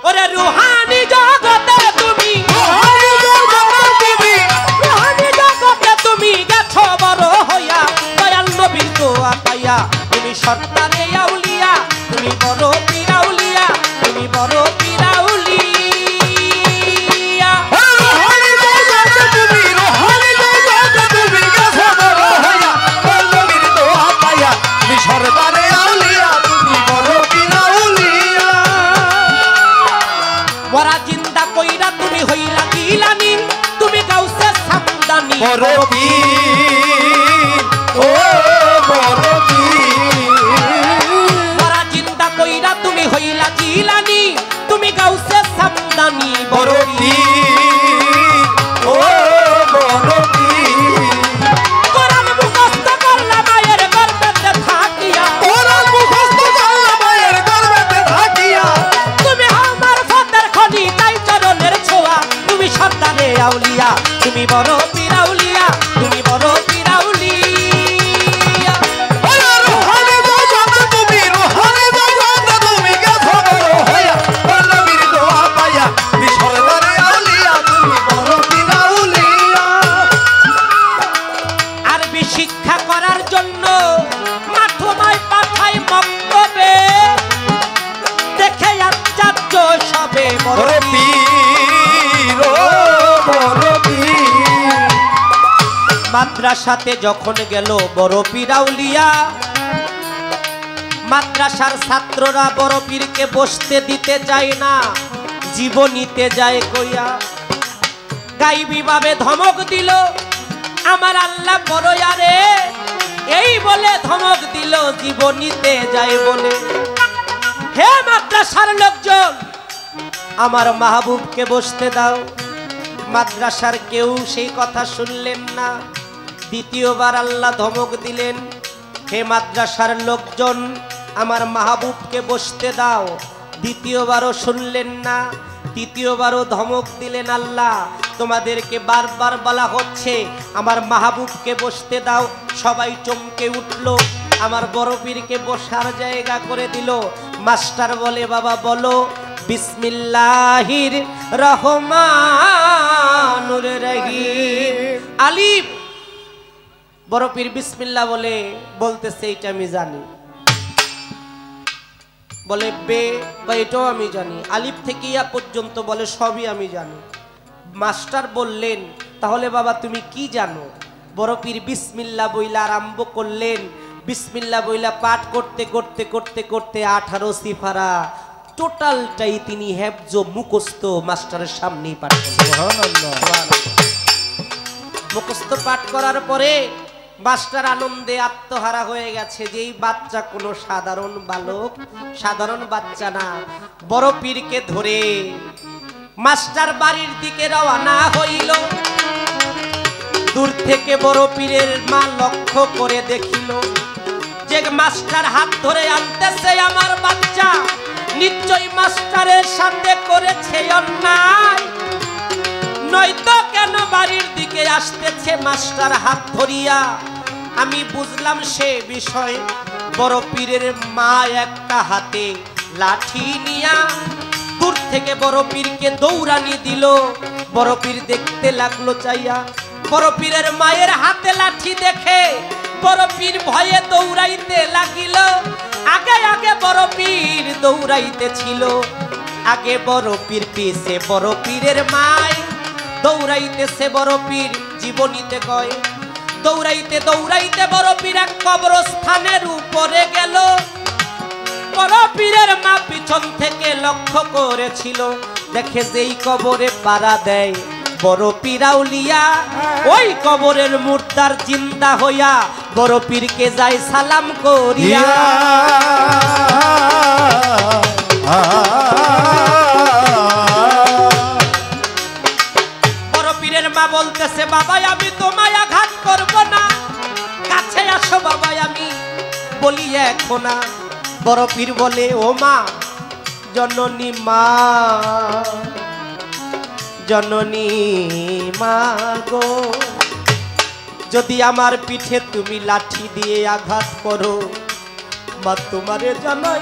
ওরে রুহানি জগতে তুমি, রুহানি জগতে তুমি গেছো বড় হইয়া, দয়াল নবীর দোয়া পাইয়া, তুমি সর্দারে আউলিয়া, তুমি বড় পীর আউলিয়া, তুমি বড় পীর আউলিয়া। মরা জিন্দা কইরা তুমি হইলা দিলানি, তুমি গাউসে সামদানি বড় পীর, ও বড় পীর। মরা জিন্দা কইরা তুমি হইলা দিলানি, তুমি গাউসে সামদানি বড় পীর, ও বড় পীর। কোরআন মুখস্থ করলা মায়ের গর্ভেতে থাকিয়া, কোরআন মুখস্থ করলা মায়ের গর্ভেতে থাকিয়া, তুমি আমার ফাতের খনি তাই চরণের ছোঁয়া, তুমি সর্দারে আউলিয়া, তুমি বড় পীর আউলিয়া, তুমি বড় পীর আউলিয়া। আরবি শিক্ষা করার জন্য মাঠমায় পাঠাই মক্তবে, দেখে আশ্চর্য সবে বড় পীর, ও বড় পীর। মাদ্রাসাতে যখন গেল বড় পীর আউলিয়া, মাদ্রাসার ছাত্ররা বড় পীরকে বসতে দিতে চায় না, জীবনীতে যায় কইয়া। গাইবি ভাবে ধমক দিল, আমার আল্লাহ বড় আরে, এই বলে ধমক দিল, জীবনীতে যায় বলে। হে মাদ্রাসার লোকজন, আমার মাহবুবকে বসতে দাও। মাদ্রাসার কেউ সেই কথা শুনলেন না। দ্বিতীয়বার আল্লাহ ধমক দিলেন, হে মাদ্রাসার লোকজন, আমার মাহবুবকে বসতে দাও। দ্বিতীয়বারও শুনলেন না, তৃতীয়বারও ধমক দিলেন, আল্লাহ তোমাদেরকে বারবার বলা হচ্ছে আমার মাহবুবকে বসতে দাও। সবাই চমকে উঠল, আমার বড় পীরকে বসার জায়গা করে দিল। মাস্টার বলে বাবা বলো বিসমিল্লাহির রহমানুর রহিম। আলিফ। বড় পীর বিসমিল্লাহ বলে বলতেছে এটা আমি জানি। বলে বে বা এটাও আমি জানি। আলিফ থেকে ইয়া পর্যন্ত বলে সবই আমি জানি। মাস্টার বললেন তাহলে বাবা তুমি কি জানো? বড় পীর বিসমিল্লাহ বইলা আরম্ভ করলেন। বিসমিল্লাহ বইলা পাঠ করতে করতে করতে করতে 18 সিফারা টোটালটাই তিনি হেফজ মুখস্থ মাস্টারের সামনেই পাঠ করলেন। মুখস্থ পাঠ করার পরে মাস্টার আনন্দে আত্মহারা হয়ে গেছে যে এই বাচ্চা কোনো সাধারণ বালক, সাধারণ বাচ্চা না। বড় পীরকে ধরে মাস্টার বাড়ির দিকে রওনা হইল। দূর থেকে বড় পীরের মা লক্ষ্য করে দেখিল যে মাস্টার হাত ধরে আনতেছে আমার বাচ্চা, নিশ্চয়ই মাস্টারের সাথে করেছে অন্যায়, নয়তো কেন বাড়ির দিকে আসতেছে মাস্টার হাত ধরিয়া। আমি বুঝলাম সে বিষয়। বড় পীরের মা একটা হাতে লাঠি নিয়া দূর থেকে বড় পীরকে দৌড়ানি দিল। বড় পীর দেখতে লাগলো চাইয়া। বড় পীরের মায়ের হাতে লাঠি দেখে বড় পীর ভয়ে দৌড়াইতে লাগিল। আগে আগে বড় পীর দৌড়াইতেছিল। আগে বড় পীর পিছে বড় পীরের মায় দৌড়াইতেছে। বড় পীর জীবনীতে কয় দৌড়াইতে দৌড়াইতে বড় পীর এক কবরস্থানের উপরে গেল। বড় পীরের মা পিছন থেকে লক্ষ্য করেছিল, দেখে যেই কবরে পাড়া দেয় বড় পীর আউলিয়া, ওই কবরের মুর্দার জিন্দা হইয়া বড় পীরকে যায় সালাম করিয়া। বড় পীরের মা বলতেছে বাবা আমি তোমায় আঘাত করব না, কাছে আসো বাবা আমি বলি এখন না। বড় পীর বলে ও মা, জননী মা, জননী মা গো, যদি আমার পিঠে তুমি লাঠি দিয়ে আঘাত করো মা তোমারে জানাই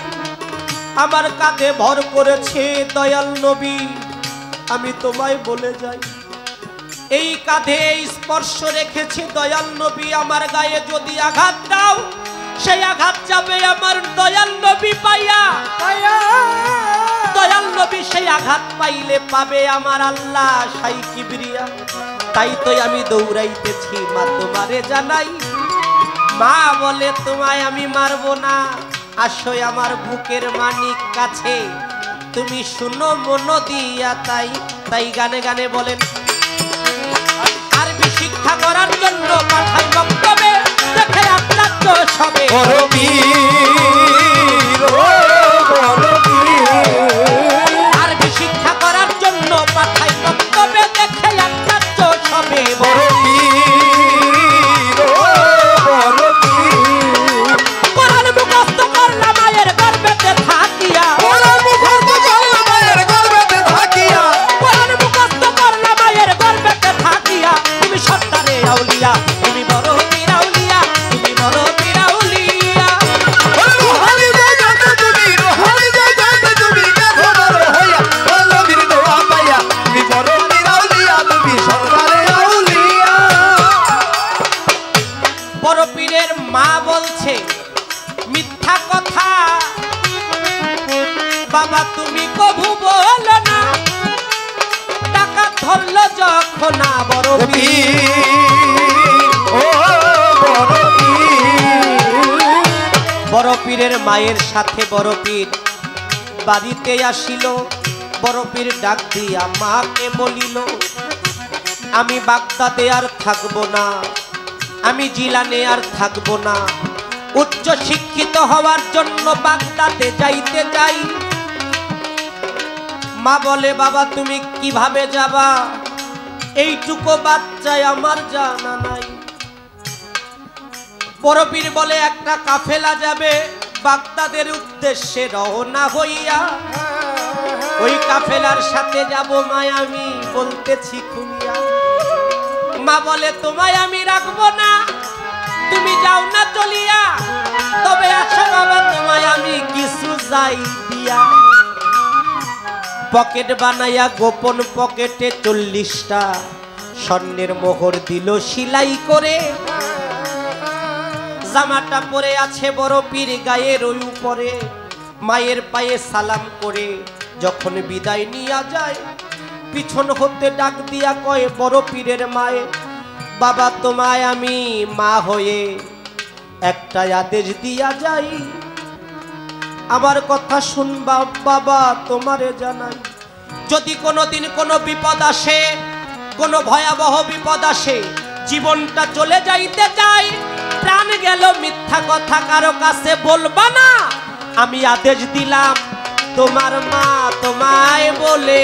আমার কাঁধে ভর করেছে দয়াল নবী। আমি তোমায় বলে যাই এই কাঁধে স্পর্শ রেখেছে দয়াল নবী। আমার গায়ে যদি আঘাত দাও সেই আঘাত যাবে আমার দয়াল নবী পাইয়া। দয়াল নবী সেই আঘাত পাইলে পাবে আমার আল্লাহ শাই কিবরিয়া। তাই তো আমি দৌড়াইতেছি মা তোমারে জানাই। মা বলে তোমায় আমি মারবো না, আসো আমার বুকের মানিক কাছে, তুমি শুনো মন দিয়া। তাই তাই গানে গানে বলেন আরবি শিক্ষা করার জন্য পাঠাই বক্তব্যে দেখে আপনার তো সবে আরবি শিক্ষা করার জন্য পাঠাই বক্তব্যে দেখে আপনার তো সবে কোরআন মুখস্থ করলাম মায়ের গর্ভেতে থাকিয়া। কোরআন মুখস্থ করলাম মায়ের গর্ভেতে থাকিয়া। কোরআন মুখস্থ করলাম মায়ের গর্ভেতে থাকিয়া। তুমি সত্তারে আউলিয়া, তুমি বড় পীর আউলিয়া, তুমি বড় পীর আউলিয়া। রোহানি জায়গাতে তুমি, রোহানি জায়গাতে তুমি দেখো বড় হইয়া বলো বীর দোয়া পাইয়া। তুমি বড় পীর আউলিয়া, তুমি সত্তারে আউলিয়া। বড় পীরের মা বলছে মিথ্যা কথা বাবা তুমি কভু বলো না। টাকা ধরলো যখন না বড় বড় পীরের মায়ের সাথে বড় পীর বাড়িতে আসিল। বড় পীর ডাক দিয়া মাকে বলিল আমি বাগদাদে আর থাকবো না, আমি জিলানে আর থাকবো না, উচ্চ শিক্ষিত হওয়ার জন্য বাগদাদে যাইতে চাই। মা বলে বাবা তুমি কিভাবে যাবা, এইটুকু বাচ্চায় আমার জানা নাই। বড় পীর বলে একটা কাফেলা যাবে বাগদাদের উদ্দেশ্যে রওনা হইয়া ওই কাফেলার সাথে যাব মায় আমি বলতেছি খুলিয়া। মা বলে তোমায় আমি রাখবো না, তুমি যাও না চলিয়া, তবে আছো বাবা তোমায় আমি কিছু যাই দিয়া। পকেট বানাইয়া গোপন পকেটে 40টা স্বর্ণের মোহর দিল সিলাই করে। জামাটা পরে আছে বড় পীর গায়ের ওই উপরে। মায়ের পায়ে সালাম করে যখন বিদায় নিয়া যায়, পিছন হতে ডাক দিয়া কয় বড় পীরের মায়ে, বাবা তোমায় আমি মা হয়ে একটা আদেশ দিয়া যাই। আমার কথা শুনবা বাবা তোমারে জানাই, যদি কোনোদিন কোনো বিপদ আসে, কোনো ভয়াবহ বিপদ আসে, জীবনটা চলে যাইতে চাই, প্রাণ গেল মিথ্যা কথা কারো কাছে বলবা না। আমি আদেশ দিলাম তোমার মা তোমায় বলে।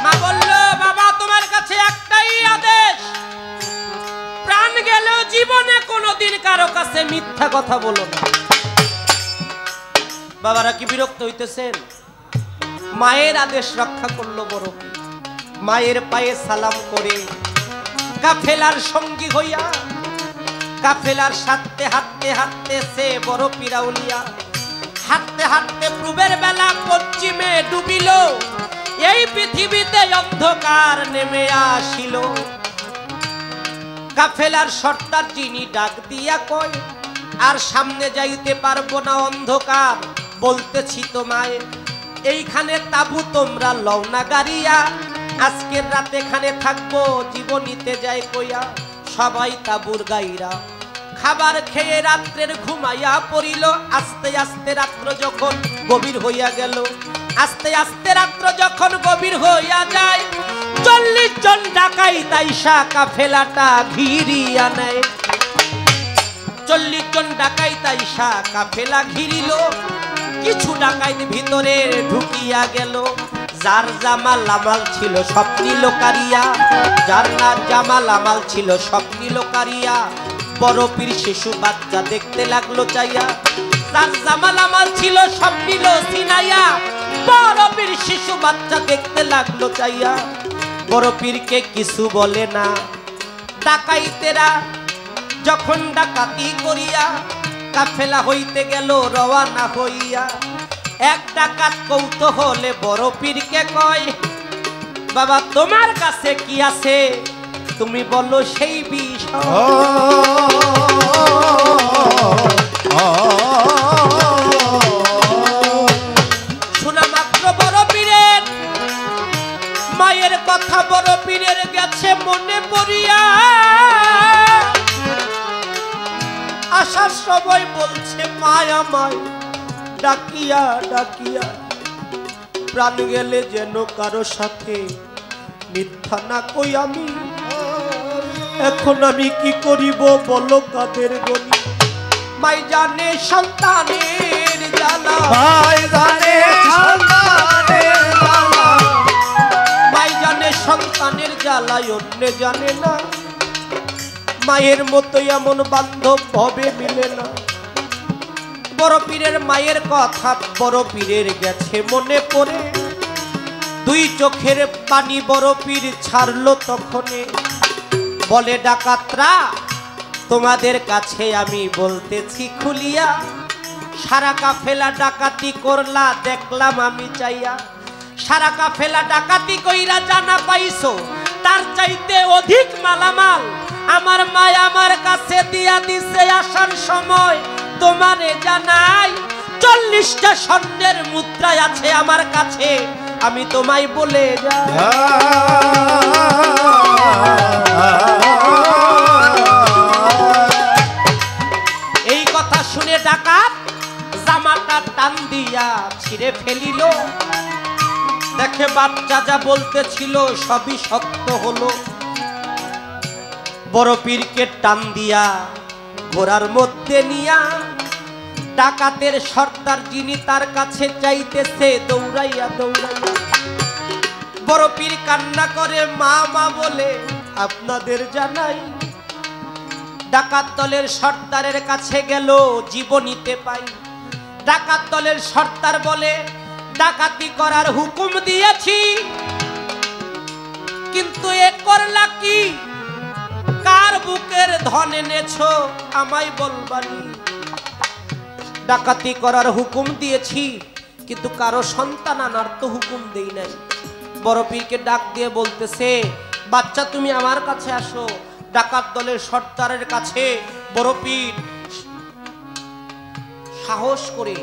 মা বলল বাবা তোমার কাছে একটাই আদেশ, প্রাণ গেলেও জীবনে কোনোদিন কারো কাছে মিথ্যা কথা বলো না। বাবারা কি বিরক্ত হইতেছেন? মায়ের আদেশ রক্ষা করলো বড় পীর। মায়ের পায়ে সালাম করে কাফেলার সঙ্গী হইয়া, কাফেলার সাথে হাঁটতে হাঁটতে সে বড় পীর আউলিয়া হাঁটতে হাঁটতে পূবের বেলা পশ্চিমে ডুবিল। এই পৃথিবীতে অন্ধকার নেমে আসিল। কাফেলার সর্দার যিনি ডাক দিয়া কয়, আর সামনে যাইতে পারবো না অন্ধকার, বলতেছি তোমায় এইখানে তাবু তোমরা লও না গাড়িয়া, আজকের রাতে এখানে থাকবো জীবনীতে যাই কইয়া। সবাই তাবুর গাইরা খাবার খেয়ে রাত্রের ঘুমাইয়া পড়িল। আস্তে আস্তে রাত্র যখন গভীর হইয়া গেল, আস্তে আস্তে রাত্র যখন গভীর হইয়া যায়, 40 জন ডাকাইত আইসা কাফেলাটা ঘিরিয়া নেয়। 40 জন ডাকাইত আইসা কাফেলা ঘিরিল। কিছু ডাকাইত ভিতরে ঢুকিয়া গেল। যার জামাল আমাল ছিল সব নিল কারিয়া, যার না জামাল আমাল ছিল সব নিল কারিয়া। বড় পীর শিশু বাচ্চা দেখতে লাগলো চাইয়া, যার জামাল আমাল ছিল সব নিল সিনাইয়া। বড় পীর শিশু বাচ্চা দেখতে লাগলো চাইয়া। বড় পীরকে কিছু বলে না। ডাকাইতেরা যখন ডাকাতি করিয়া কাফেলা হইতে গেল রওনা হইয়া, এক ডাকাত কৌতূহলে বড় পীরকে কয়, বাবা তোমার কাছে কি আছে তুমি বলো সেই বিষয়। শোনা মাত্র বড় পীরের মায়ের কথা বড় পীরের গেছে মনে পড়িয়া। আসার সময় বলছে মায়া মায় ডাকিয়া ডাকিয়া, প্রাণ গেলে যেন কারো সাথে মিথ্যা না কই আমি। এখন আমি কি করিব বলো কাদের গনি। মাই জানে সন্তানের জ্বালা, ভাই জানে সন্তানের জ্বালা, মাই জানে সন্তানের জ্বালায় অন্য জানে না। মায়ের মতো এমন বান্ধব ভবে মিলে না। বড় পীরের মায়ের কথা বড় পীরের গেছে মনে পড়ে। 2 চোখের পানি বড় পীর ছাড়লো তখনে। বলে ডাকাতরা তোমাদের কাছে আমি বলতেছি খুলিয়া, সারা কাফেলা ডাকাতি করলা দেখলাম আমি চাইয়া। সারা কাফেলা ডাকাতি কইরা জানা পাইছো, তার চাইতে অধিক মালামাল আমার মা আমার কাছে দিয়া দিছে আসার সময়। তোমারে জানাই 40টা স্বর্ণের মুদ্রা আছে আমার কাছে, আমি তোমায় বলে যাই। এই কথা শুনে ডাকাত জামাটা টান দিয়া ছিঁড়ে ফেলিল। দেখে বাচ্চা যা বলতেছিল সবই সত্য হলো। বড় পীরকে টান দিয়া ঘোড়ার মধ্যে নিয়া ডাকাতের সর্দার যিনি তার কাছে চাইতেছে দৌড়াইয়া দৌড়াইয়া। বড় পীর কান্না করে মা মা বলে আপনাদের জানাই, ডাকাত দলের সর্দারের কাছে গেল জীবনীতে পাই। ডাকাত দলের সর্দার বলে ডাকাতি করার হুকুম দিয়েছি, কিন্তু এ করলা কি? কার বুকের ধন এনেছো আমায় বলবানি। ডাকাতি করার হুকুম দিয়েছি, কিন্তু কারো সন্তান আনার তো হুকুম দেই নাই। বড় পীরকে ডাক দিয়ে বলতেছে, বাচ্চা তুমি আমার কাছে আসো। ডাকাত দলের সর্দারের কাছে বড় পীর সাহস করে,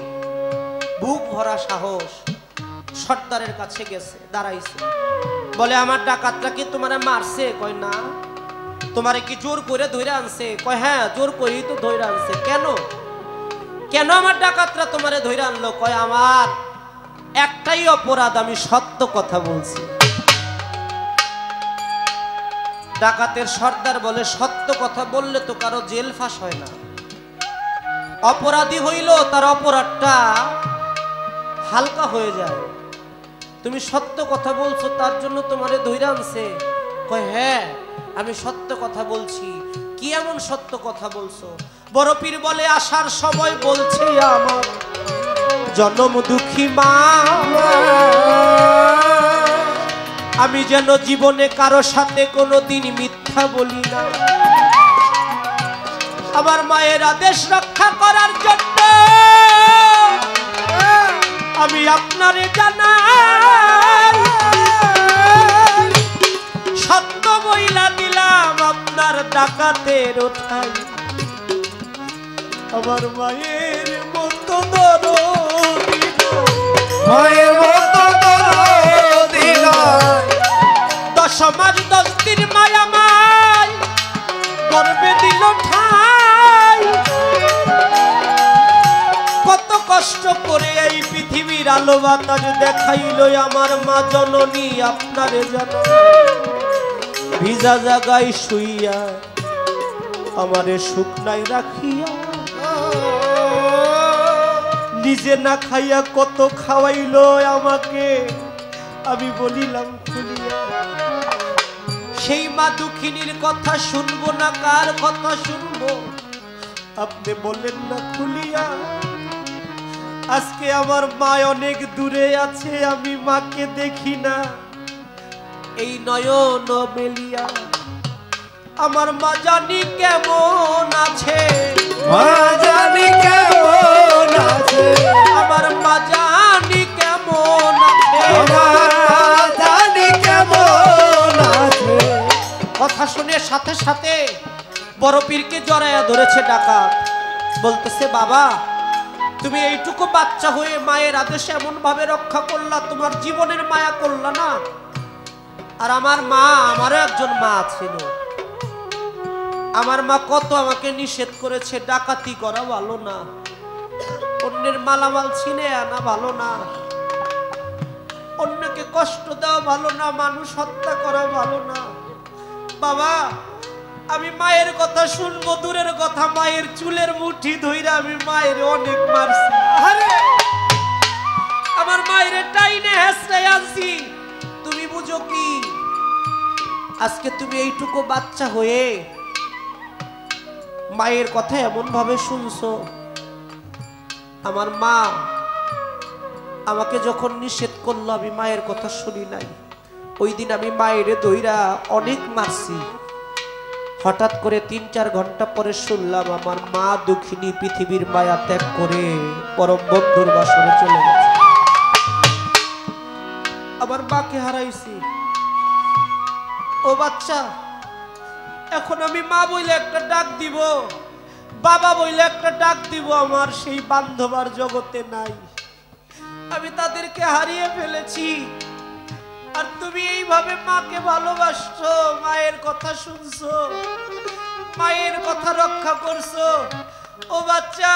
বুক ভরা সাহস, সর্দারের কাছে গেছে, দাঁড়াইছে। বলে আমার ডাকাতরা কি তোমারে মারছে? কয় না। তোমারে কি জোর করে ধরে আনছে? কয় হ্যাঁ, জোর করেই তো ধরে আনছে। কেন কেন আমার ডাকাতরা তোমারে ধরে আনলো? কয় আমার একটাই অপরাধ, আমি সত্য কথা বলছি। ডাকাতের সর্দার বলে সত্য কথা বললে তো কারো জেল ফাঁস হয় না, অপরাধী হইল তার অপরাধটা হালকা হয়ে যায়। তুমি সত্য কথা বলছো, তার জন্য তোমারে ধইরা আনছে। কয় হ্যাঁ, আমি সত্য কথা বলছি। কি এমন সত্য কথা বলছো? বড় পীর বলে আসার সময় বলছে আমার জনম দুঃখী মা, আমি যেন জীবনে কারো সাথে কোনোদিন মিথ্যা বলি না। আমার মায়ের আদেশ রক্ষা করার জন্য আমি আপনারে জানাই, সত্য বইলা দিলাম আপনার ডাকাতের ওঠাই। আমার মায়ের মতো দরদি, মায়ের মতো দরদি নয়। 10 মাস 10 দিন মায়া মাই গর্বে দিল ঠাই। কত কষ্ট করে এই পৃথিবীর আলো বাতাস দেখাইল আমার মা জননী আপনারে জানো। ভিজা জায়গায় শুইয়া আমারে শুকনায় রাখিয়া, নিজে না খাইয়া কত খাওয়াইলো আমাকে, আমি বলিলাম খুলিয়া। সেই মা দুঃখিনীর কথা শুনবো না কার কথা শুনবো? আপনি বলেন না খুলিয়া। আজকে আমার মা অনেক দূরে আছে, আমি মাকে দেখি না এই নয়ন মেলিয়া। আমার মা জানি কেমন আছে, মা জানি কেমন আছে, আমার মা জানি কেমন আছে, আমার মা জানি কেমন আছে। কথা শুনে সাথে সাথে বড় পীরকে জড়াইয়া ধরেছে ডাকাত। বলতেছে বাবা, তুমি এইটুকু বাচ্চা হয়ে মায়ের আদেশে এমন ভাবে রক্ষা করলা, তোমার জীবনের মায়া করলা না? আর আমার মা, আমারও একজন মা ছিল, আমার মা কত আমাকে নিষেধ করেছে। ডাকাতি করা ভালো না, অন্যের মালামাল ছিনে আনা ভালো না, অন্যকে কষ্ট দেওয়া ভালো না, মানুষ হত্যা করা ভালো না। বাবা, আমি মায়ের কথা শুনবো দূরের কথা, মায়ের চুলের মুঠি ধইরা আমি মায়ের অনেক মারছি। আমার মায়ের টাইনে হেসরাই আনছি, তুমি বুঝো কি? আজকে তুমি এইটুকু বাচ্চা হয়ে মায়ের কথা এমন ভাবে শুনছো। আমার মা আমাকে যখন নিষেধ করলো আমি মায়ের কথা শুনি নাই। ওই দিন আমি মায়ের ধইরা অনেক মারছি। হঠাৎ করে 3-4 ঘন্টা পরে শুনলাম আমার মা দুঃখিনী পৃথিবীর মায়া ত্যাগ করে পরম বন্ধুর বাসরে চলে গেছে। আমার মাকে হারাইছি। ও বাচ্চা, এখন আমি মা বইলে একটা ডাক দিব, বাবা বইলে একটা ডাক দিব, আমার সেই বান্ধবার জগতে নাই। আমি তাদেরকে হারিয়ে ফেলেছি। আর তুমি এইভাবে মাকে ভালোবাসছো, মায়ের কথা শুনছো, মায়ের কথা রক্ষা করছো। ও বাচ্চা,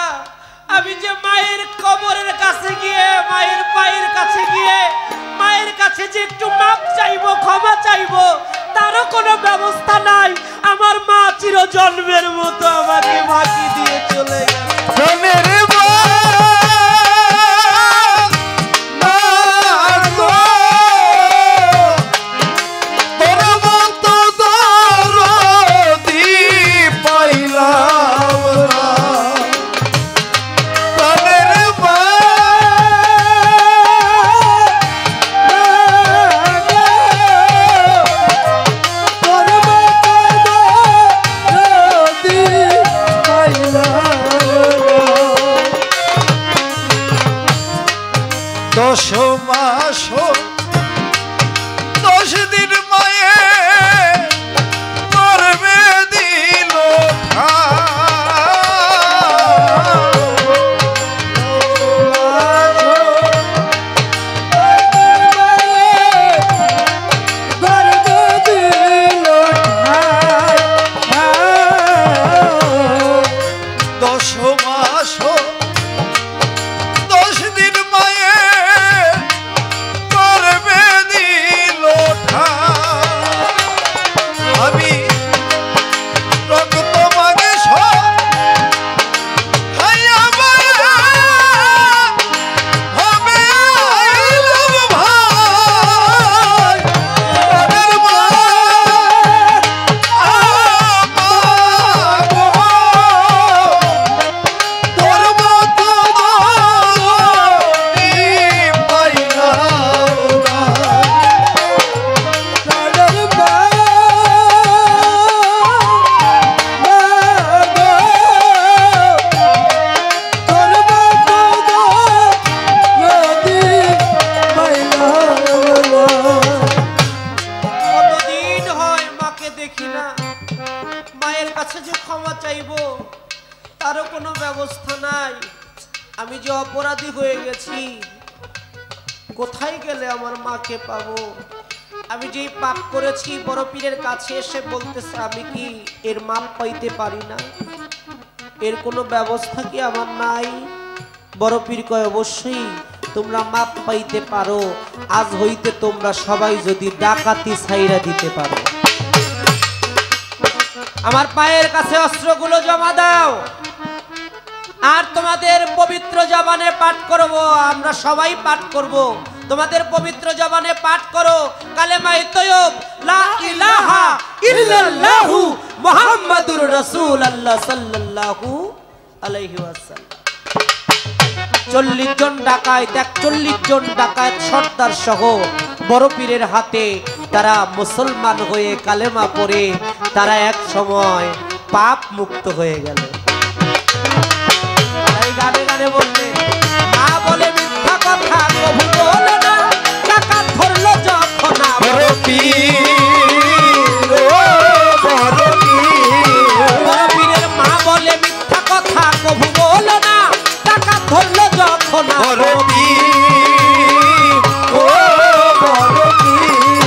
আমি যে মায়ের কবরের কাছে গিয়ে, মায়ের পায়ের কাছে গিয়ে, মায়ের কাছে যে একটু মাপ চাইবো, ক্ষমা চাইবো, তারও কোনো ব্যবস্থা নাই। আমার মা চিরজন্মের মতো আমাকে ফাঁকি দিয়ে চলে গেছে। তারও কোনো ব্যবস্থা নাই। আমি যে অপরাধী হয়ে গেছি, কোথায় গেলে আমার মাকে পাবো? আমি যেই পাপ করেছি বড় পীরের কাছে এসে বলতেছে আমি কি এর মাপ পাইতে পারি না? এর কোনো ব্যবস্থা কি আমার নাই? বড় পীর কয় অবশ্যই তোমরা মাপ পাইতে পারো, আজ হইতে তোমরা সবাই যদি ডাকাতি ছাইরা দিতে পারো। আমার পায়ের কাছে অস্ত্রগুলো জমা দাও, আর তোমাদের পবিত্র জবানে পাঠ করব। আমরা সবাই পাঠ করব, তোমাদের পবিত্র জবানে পাঠ করো কালেমায়ে তয়্যব লা ইলাহা ইল্লাল্লাহু মুহাম্মাদুর রাসূলুল্লাহ সাল্লাল্লাহু আলাইহি ওয়াসাল্লাম। 40 জন ডাকাত, 41 জন ডাকাত সর্দার সহ বড় পীরের হাতে তারা মুসলমান হয়ে কালেমা পড়ে তারা এক সময় পাপ মুক্ত হয়ে গেল। তাই গানে গানে বললে মা বলে মিথ্যা কথা কবু বলে না, ডাকাত ধরলো যখন বড় পীর, ও বড় পীর। বড় পীরের মা বলে মিথ্যা কথা কবু বলে না, ডাকাত ধরলো যখন বড় পীর, ও বড় পীর।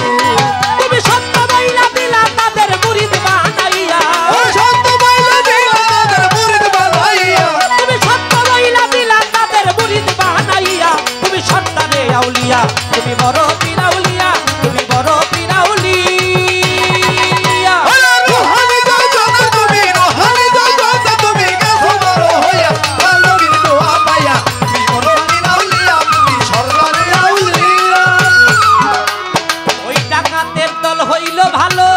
তুমি সত্য বইলা দিলা তাদের মুরিদ বানাইয়া, ও সত্য বইলা দিলা তাদের মুরিদ বানাইয়া, তুমি সত্য বইলা দিলা তাদের মুরিদ বানাইয়া। তুমি সন্তানে আউলিয়া, তুমি বড় পীর আউলিয়া, তুমি বড় পীর আউলিয়া। রোহানি যোজনা তুমি, রোহানি যোজনা তুমি গেছো বড় হইয়া, আল্লাহর দোয়া পাইয়া, তুমি বড় পীর আউলিয়া, তুমি সরকারি আউলিয়া। ওই ডাকাতের দল হইল ভালো,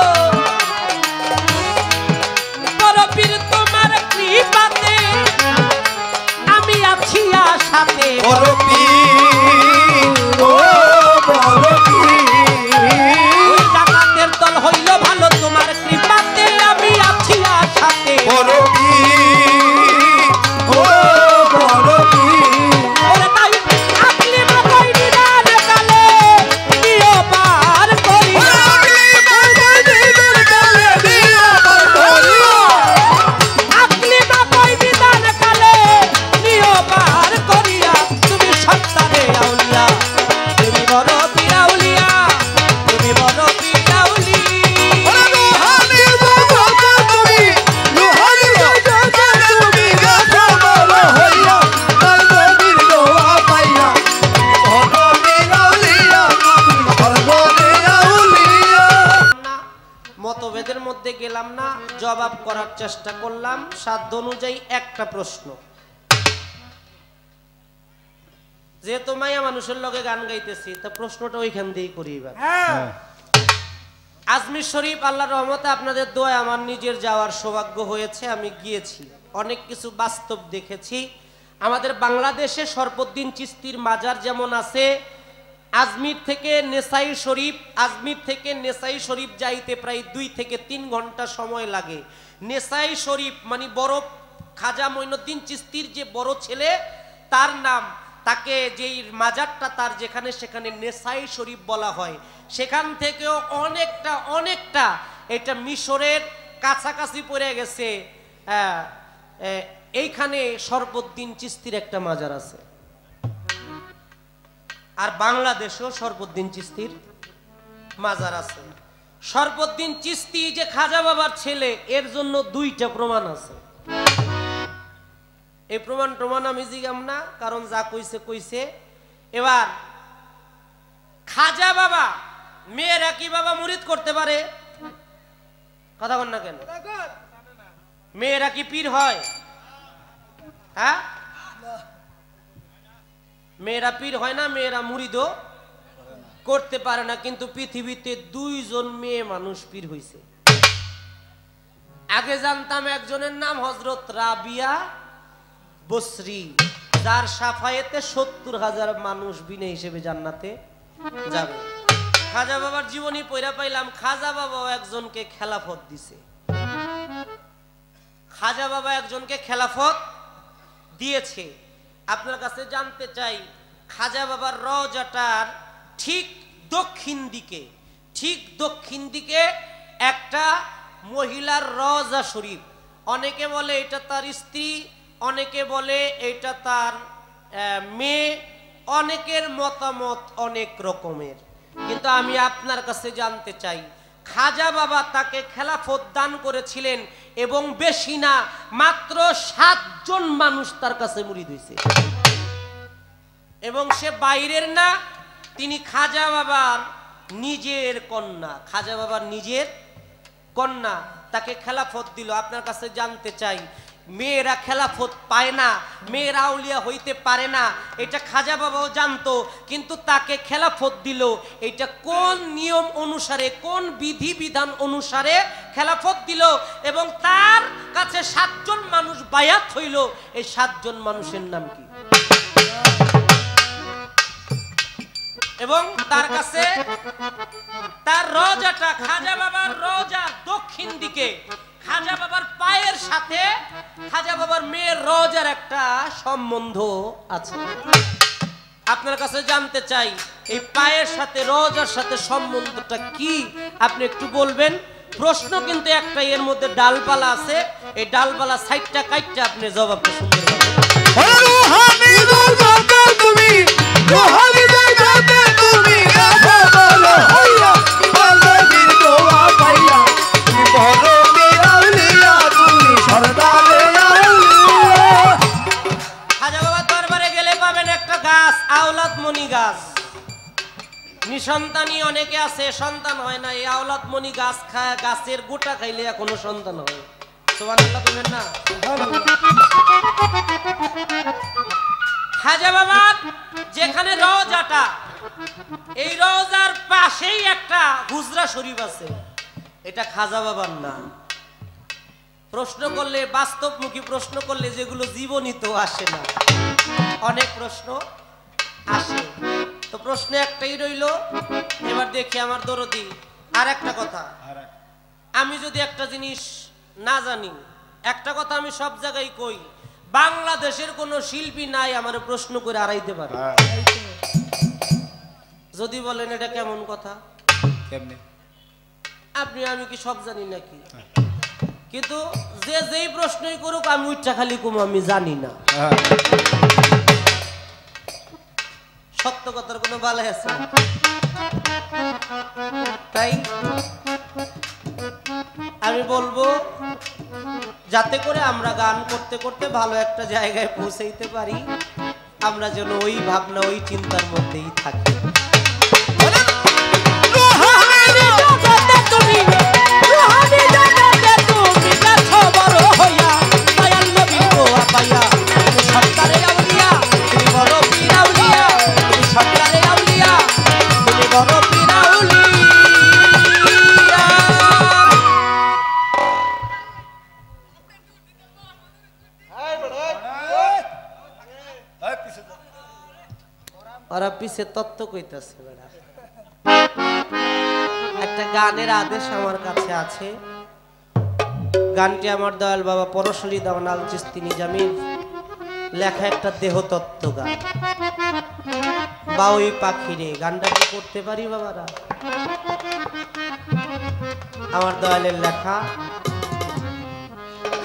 বড় পীর তোমার কৃপাতে আমি আছি আশাতে। বড় পীর, ও বড় পীর। ওই ডাকাতের দল হইল ভালো, তোমার কৃপাতে আমি আছি আশাতে। বড় পীর, ও বড় পীর। ওরে তাই আকলি মাথায় নিদান কালে দিও পার করিয়া, আকলি মাথায় নিদান কালে দিও পার করিয়া। তুমি সত্তারে আউলিয়া, তুমি বড় পীর আউলিয়া, তুমি বড় পীর আউলিয়া। রোহানি যোজনা তুমি, রোহানি যোজনা তুমি গেছো বড় হইয়া, আল্লাহর দোয়া পাইয়া, বড় পীর আউলিয়া, তুমি সরকারি আউলিয়া। না, মতভেদের মধ্যে গেলাম না, জবাব করার চেষ্টা করলাম সাধ্য অনুযায়ী। একটা প্রশ্ন, যেহেতু মাইয়া মানুষের লগে গান গাইতেছি, তা প্রশ্নটা ওইখান দিয়েই করি এবার। আজমির শরীফ আল্লাহর রহমতে আপনাদের দোয়ায় আমার নিজের যাওয়ার সৌভাগ্য হয়েছে, আমি গিয়েছি, অনেক কিছু বাস্তব দেখেছি। আমাদের বাংলাদেশে শরফুদ্দীন চিশতির মাজার যেমন আছে, আজমির থেকে নেসাই শরীফ, আজমির থেকে নেসাই শরীফ যাইতে প্রায় 2 থেকে 3 ঘন্টা সময় লাগে। নেসাই শরীফ মানে বড় খাজা মঈনুদ্দিন চিশতির যে বড় ছেলে, তার নাম, তাকে যেই মাজারটা তার যেখানে সেখানে নেসাই শরীফ বলা হয়। সেখান থেকেও অনেকটা এটা মিশরের কাছাকাছি পড়ে গেছে। এইখানে শরফুদ্দীন চিশতির একটা মাজার আছে, আর বাংলাদেশেও শরফুদ্দীন চিশতির মাজার আছে। শরফুদ্দীন চিশতি যে খাজা বাবার ছেলে, এর জন্য 2টা প্রমাণ আছে। এই প্রমাণ আমি জিগাম না, কারণ যা কইছে কইছে। এবার খাজা বাবা মেয়েরা কি বাবা মুরিদ করতে পারে? কথা বল না কেন? মেয়েরা কি পীর হয়? হ্যাঁ, মেয়েরা পীর হয় না, মেয়েরা মুরিদও করতে পারে না। কিন্তু পৃথিবীতে 2 জন মেয়ে মানুষ পীর হইছে। আগে জানতাম একজনের নাম হযরত রাবিয়া বসরি, যার সাফায়েতে 70,000 মানুষ বিনা হিসেবে জান্নাতে যাবে। খাজা বাবার জীবনী পড়া পাইলাম, খাজা বাবাও একজনকে খেলাফত দিছে। খাজা বাবা একজনকে খেলাফত দিয়েছে। আপনার কাছে জানতে চাই, খাজা বাবার রওজাটার ঠিক দক্ষিণ দিকে একটা মহিলার রওজা শরীফ, অনেকে বলে এটা তার স্ত্রী, অনেকে বলে এটা তার মেয়ে, অনেকের মতামত অনেক রকমের। কিন্তু আমি আপনার কাছে জানতে চাই, খাজা বাবা তাকে খেলাফত দান করেছিলেন এবং বেশি না, মাত্র 7 জন মানুষ তার কাছে মুরিদ হয়েছে এবং সে বাইরের না, তিনি খাজা বাবার নিজের কন্যা, খাজা বাবার নিজের কন্যা তাকে খেলাফত দিল। আপনার কাছে জানতে চাই, মেয়েরা খেলাফত পায় না, মেয়েরা আউলিয়া হইতে পারে না, এটা খাজা বাবাও জানতো, কিন্তু তাকে খেলাফত দিল। এটা কোন নিয়ম অনুসারে, কোন বিধি বিধান অনুসারে খেলাফত দিল এবং তার কাছে 7 জন মানুষ বায়াত হইল। এই 7 জন মানুষের নাম কি? এবং তার কাছে তার রওজাটা, খাজা বাবার রওজা দক্ষিণ দিকে, খাজা বাবার পায়ের সাথে খাজা বাবার মেয়ের রওজার একটা সম্বন্ধ আছে। আপনার কাছে জানতে চাই, এই পায়ের সাথে রওজার সাথে সম্বন্ধটা কি আপনি একটু বলবেন। প্রশ্ন কিন্তু একটা, এর মধ্যে ডালপালা আছে, এই ডালপালা সাইডটা কাটটা আপনি জবাবটা সুন্দর নিঃসন্তানী অনেকে আছে, সন্তান হয় না, এই আওলাদ মনি গাছ খায়, গাছের গোটা খাইলে এখনো সন্তান হয়। সুবহানাল্লাহ বলেন না? খাজা বাবার যেখানে রওজাটা, এই রওজার পাশেই একটা হুজরা শরীফ আছে, এটা খাজা বাবার না। প্রশ্ন করলে, বাস্তবমুখী প্রশ্ন করলে যেগুলো জীবনীত আসে না, অনেক প্রশ্ন আসে। তো প্রশ্ন একটাই রইল, এবার দেখি আমার দরদি। আর একটা কথা, আমি যদি একটা জিনিস না জানি, একটা কথা আমি সব জায়গায় কই, বাংলাদেশের কোন শিল্পী নাই আমার প্রশ্ন করে আড়াইতে পারে। যদি বলেন এটা কেমন কথা, আপনি আমি কি সব জানি নাকি? কিন্তু যে যেই প্রশ্নই করুক আমি উচ্চা খালি কম আমি জানি না। সত্য কথার কোনো বালাই আছে? তাই আমি বলবো, যাতে করে আমরা গান করতে করতে ভালো একটা জায়গায় পৌঁছাইতে পারি, আমরা যেন ওই ভাবনা, ওই চিন্তার মধ্যেই থাকি। ওরা পিছে তত্ত্ব কইতাছে। একটা গানের আদেশ আমার কাছে আছে, গানটি আমার দয়াল বাবা পরশলী দাওয়ান আল চিশতি নিজামীর লেখা একটা দেহতত্ত্ব গান। বাউই পাখিরে, গানটা কি করতে পারি বাবারা? আমার দয়ালের লেখা,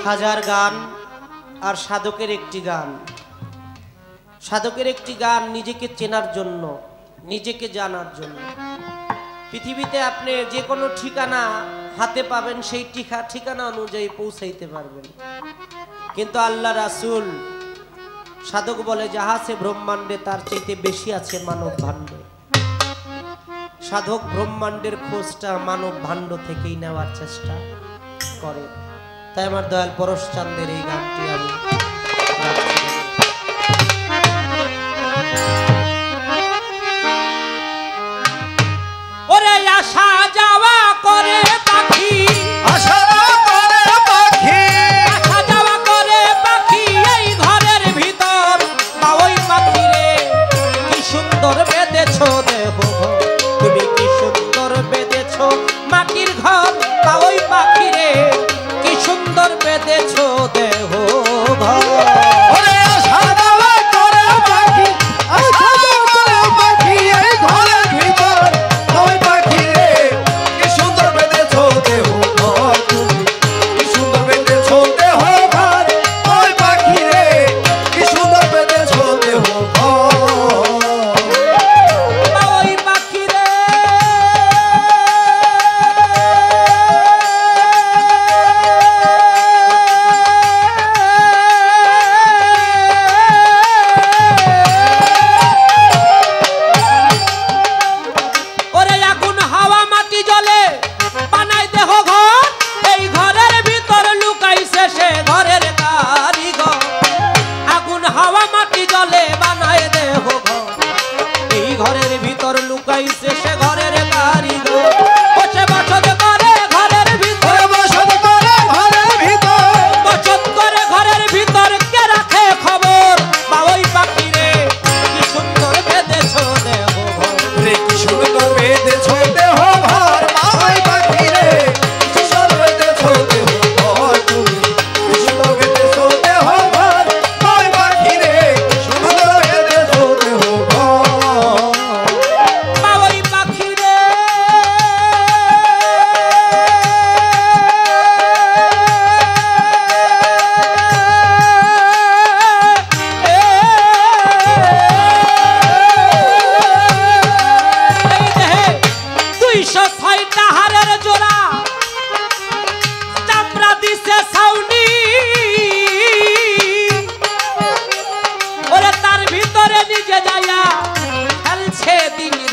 হাজার গান আর সাধকের একটি গান। সাধকের একটি গান নিজেকে চেনার জন্য, নিজেকে জানার জন্য। পৃথিবীতে আপনি যে কোনো ঠিকানা হাতে পাবেন, সেই ঠিকানা অনুযায়ী পৌঁছাইতে পারবেন। কিন্তু আল্লাহ রাসূল সাধক বলে, যাহা আছে ব্রহ্মাণ্ডে তার চাইতে বেশি আছে মানব ভাণ্ড। সাধক ব্রহ্মাণ্ডের খোঁজটা মানব ভাণ্ড থেকেই নেওয়ার চেষ্টা করে। তাই আমার দয়াল পরশচান্দের এই গানটি আমি আসা যাওয়া করে পাখি, আসা করে পাখি, আসা যাওয়া করে পাখি এই ঘরের ভিতর। ওই পাখি রে কি সুন্দর বেঁধেছো দেহ, তুমি কি সুন্দর বেঁধেছো মাটির ঘর। ওই পাখি রে কি সুন্দর বেঁধেছো দেহ,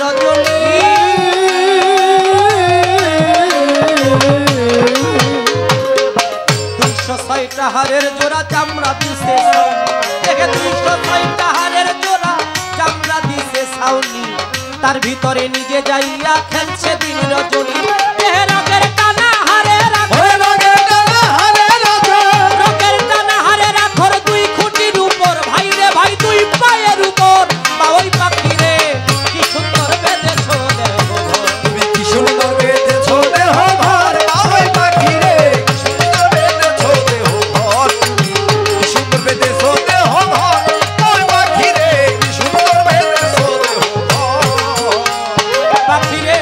রজনী। 206টা হারের জোড়া চামড়া দিছে দেখে, 206টা হারের জোড়া চামড়া দিছে ছাউনি, তার ভিতরে নিজে যাইয়া খেলছে দিন রজনী। রোগের টানা হারে রোগের টানা হারে রাখর 2 খুঁটির উপর, ভাই রে ভাই 2 পায়ের উপর, বাউই পাখি রে কি সুন্দর বেঁধেছ দেহ, তুমি কি সুন্দর বেঁধেছ দেহ ঘর, বাউই পাখি রে কি সুন্দর বেঁধেছ দেহ ঘর, তুমি কি সুন্দর বেঁধেছ দেহ ঘর, বাউই পাখি রে কি সুন্দর বেঁধেছ দেহ ঘর, পাখি রে।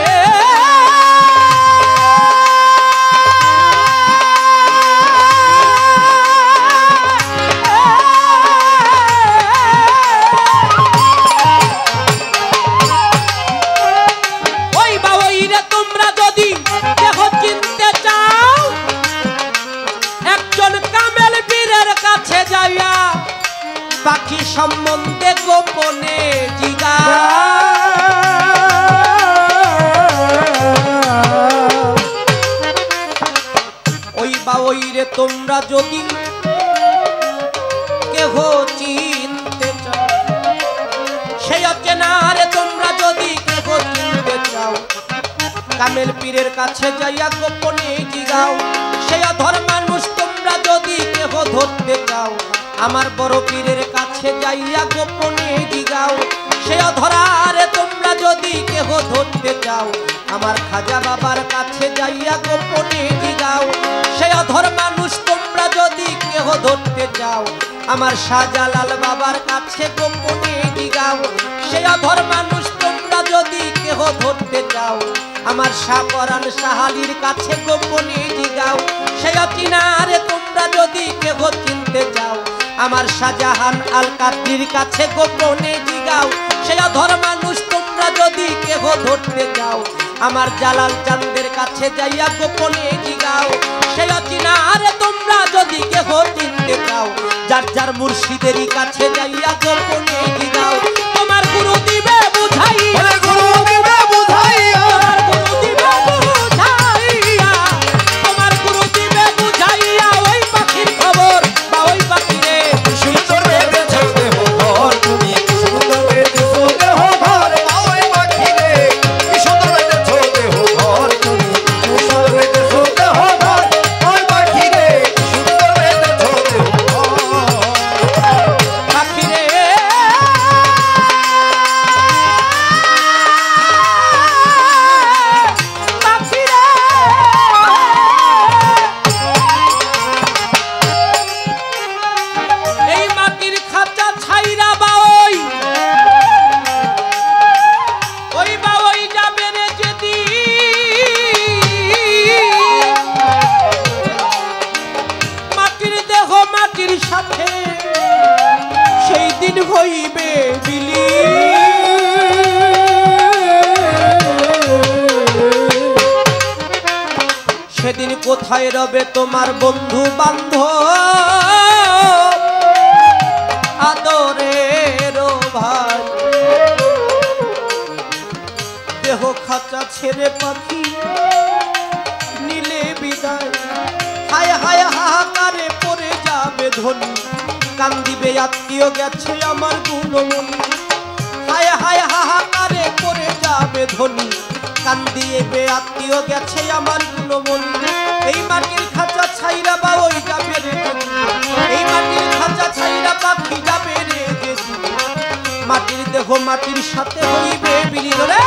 ওই বাউই রে তোমরা যদি দেহ চিনতে চাও, একজন কামেল পীরের কাছে যাইয়া পাখি সম্বন্ধে গোপনে জিজ্ঞাসা। ওই বাউই রে তোমরা যদি কেহ চিনতে চাও, সেই অচেনা রে তোমরা যদি কেহ চিনতে চাও, কামেল পীরের কাছে যাইয়া গোপনে জিগাও। সেই অধর মানুষ তোমরা যদি কেহ ধরতে চাও, আমার বড় পীরের কাছে যাইয়া গোপনে জিগাও। সেই অধরারে তোমরা যদি কেহ ধরতে চাও, আমার খাজা বাবার কাছে যাইয়া গোপনে জিগাও। সেই অধর মানুষ তোমরা যদি কেহ ধরতে চাও, আমার শাহজালাল বাবার কাছে গোপনে জিগাও। সেই অধর মানুষ তোমরা যদি কেহ ধরতে চাও, আমার শাহপরান শাহালির কাছে গোপনে জিগাও। সেই অচিনারে তোমরা যদি কেহ চিনতে চাও, আমার শাহজাহান আল কাদরির কাছে গোপনে জিগাও। সেই অধর মানুষ তোমরা যদি কেহ ধরতে চাও, আমার জালাল চাঁদের কাছে যাইয়া গোপনে জিগাও। সেই অচিনারে তোমরা যদি কেহ চিনতে চাও, যার যার মুর্শিদেরই কাছে যাইয়া গোপনে জিগাও। তোমার গুরু দিবে বুঝাইয়া, গুরু দিবে বুঝাইয়া, তোমার গুরু দিবে বুঝাইয়া, তোমার গুরু দিবে বুঝাইয়া ওই পাখির খবর, বা ওই পাখি রে সুন্দর বেঁধেছ দেহ ঘর, তুমি কি সুন্দর বেঁধেছ দেহ ঘর, বাউই পাখি রে কি সুন্দর বেঁধেছ দেহ ঘর, তুমি কি সুন্দর বেঁধেছ দেহ ঘর, বাউই পাখি রে কি সুন্দর বেঁধেছ দেহ ঘর, পাখি রে। পাখি রে। এই মাটির খাঁচা ছাইরা বাউই, ওই বাউই যাবে রে যেদিন, মাটির দেহ মাটির সাথে সেই দিন হইবে বিলীন। সেদিন কোথায় রবে তোমার বন্ধু বান্ধব, আদরের ভাই, দেহ খাঁচা ছেড়ে পাখি নিলে বিদায়। হায় হায় হাহাকারে পড়ে যাবে ধনী, কান্দিবে আত্মীয় গেছে আমার গুণমণি। হায় হায় হাহাকারে পড়ে যাবে ধনী, কান্দিবে আত্মীয় গেছে আমার গুণমণি। এই মাটির খাঁচা ছাইরা বাউই যাবে রে যেদিন, এই মাটির খাঁচা ছাইরা পাখি যাবে রে যেদিন, মাটির দেহ মাটির সাথে হইবে বিলীন রে।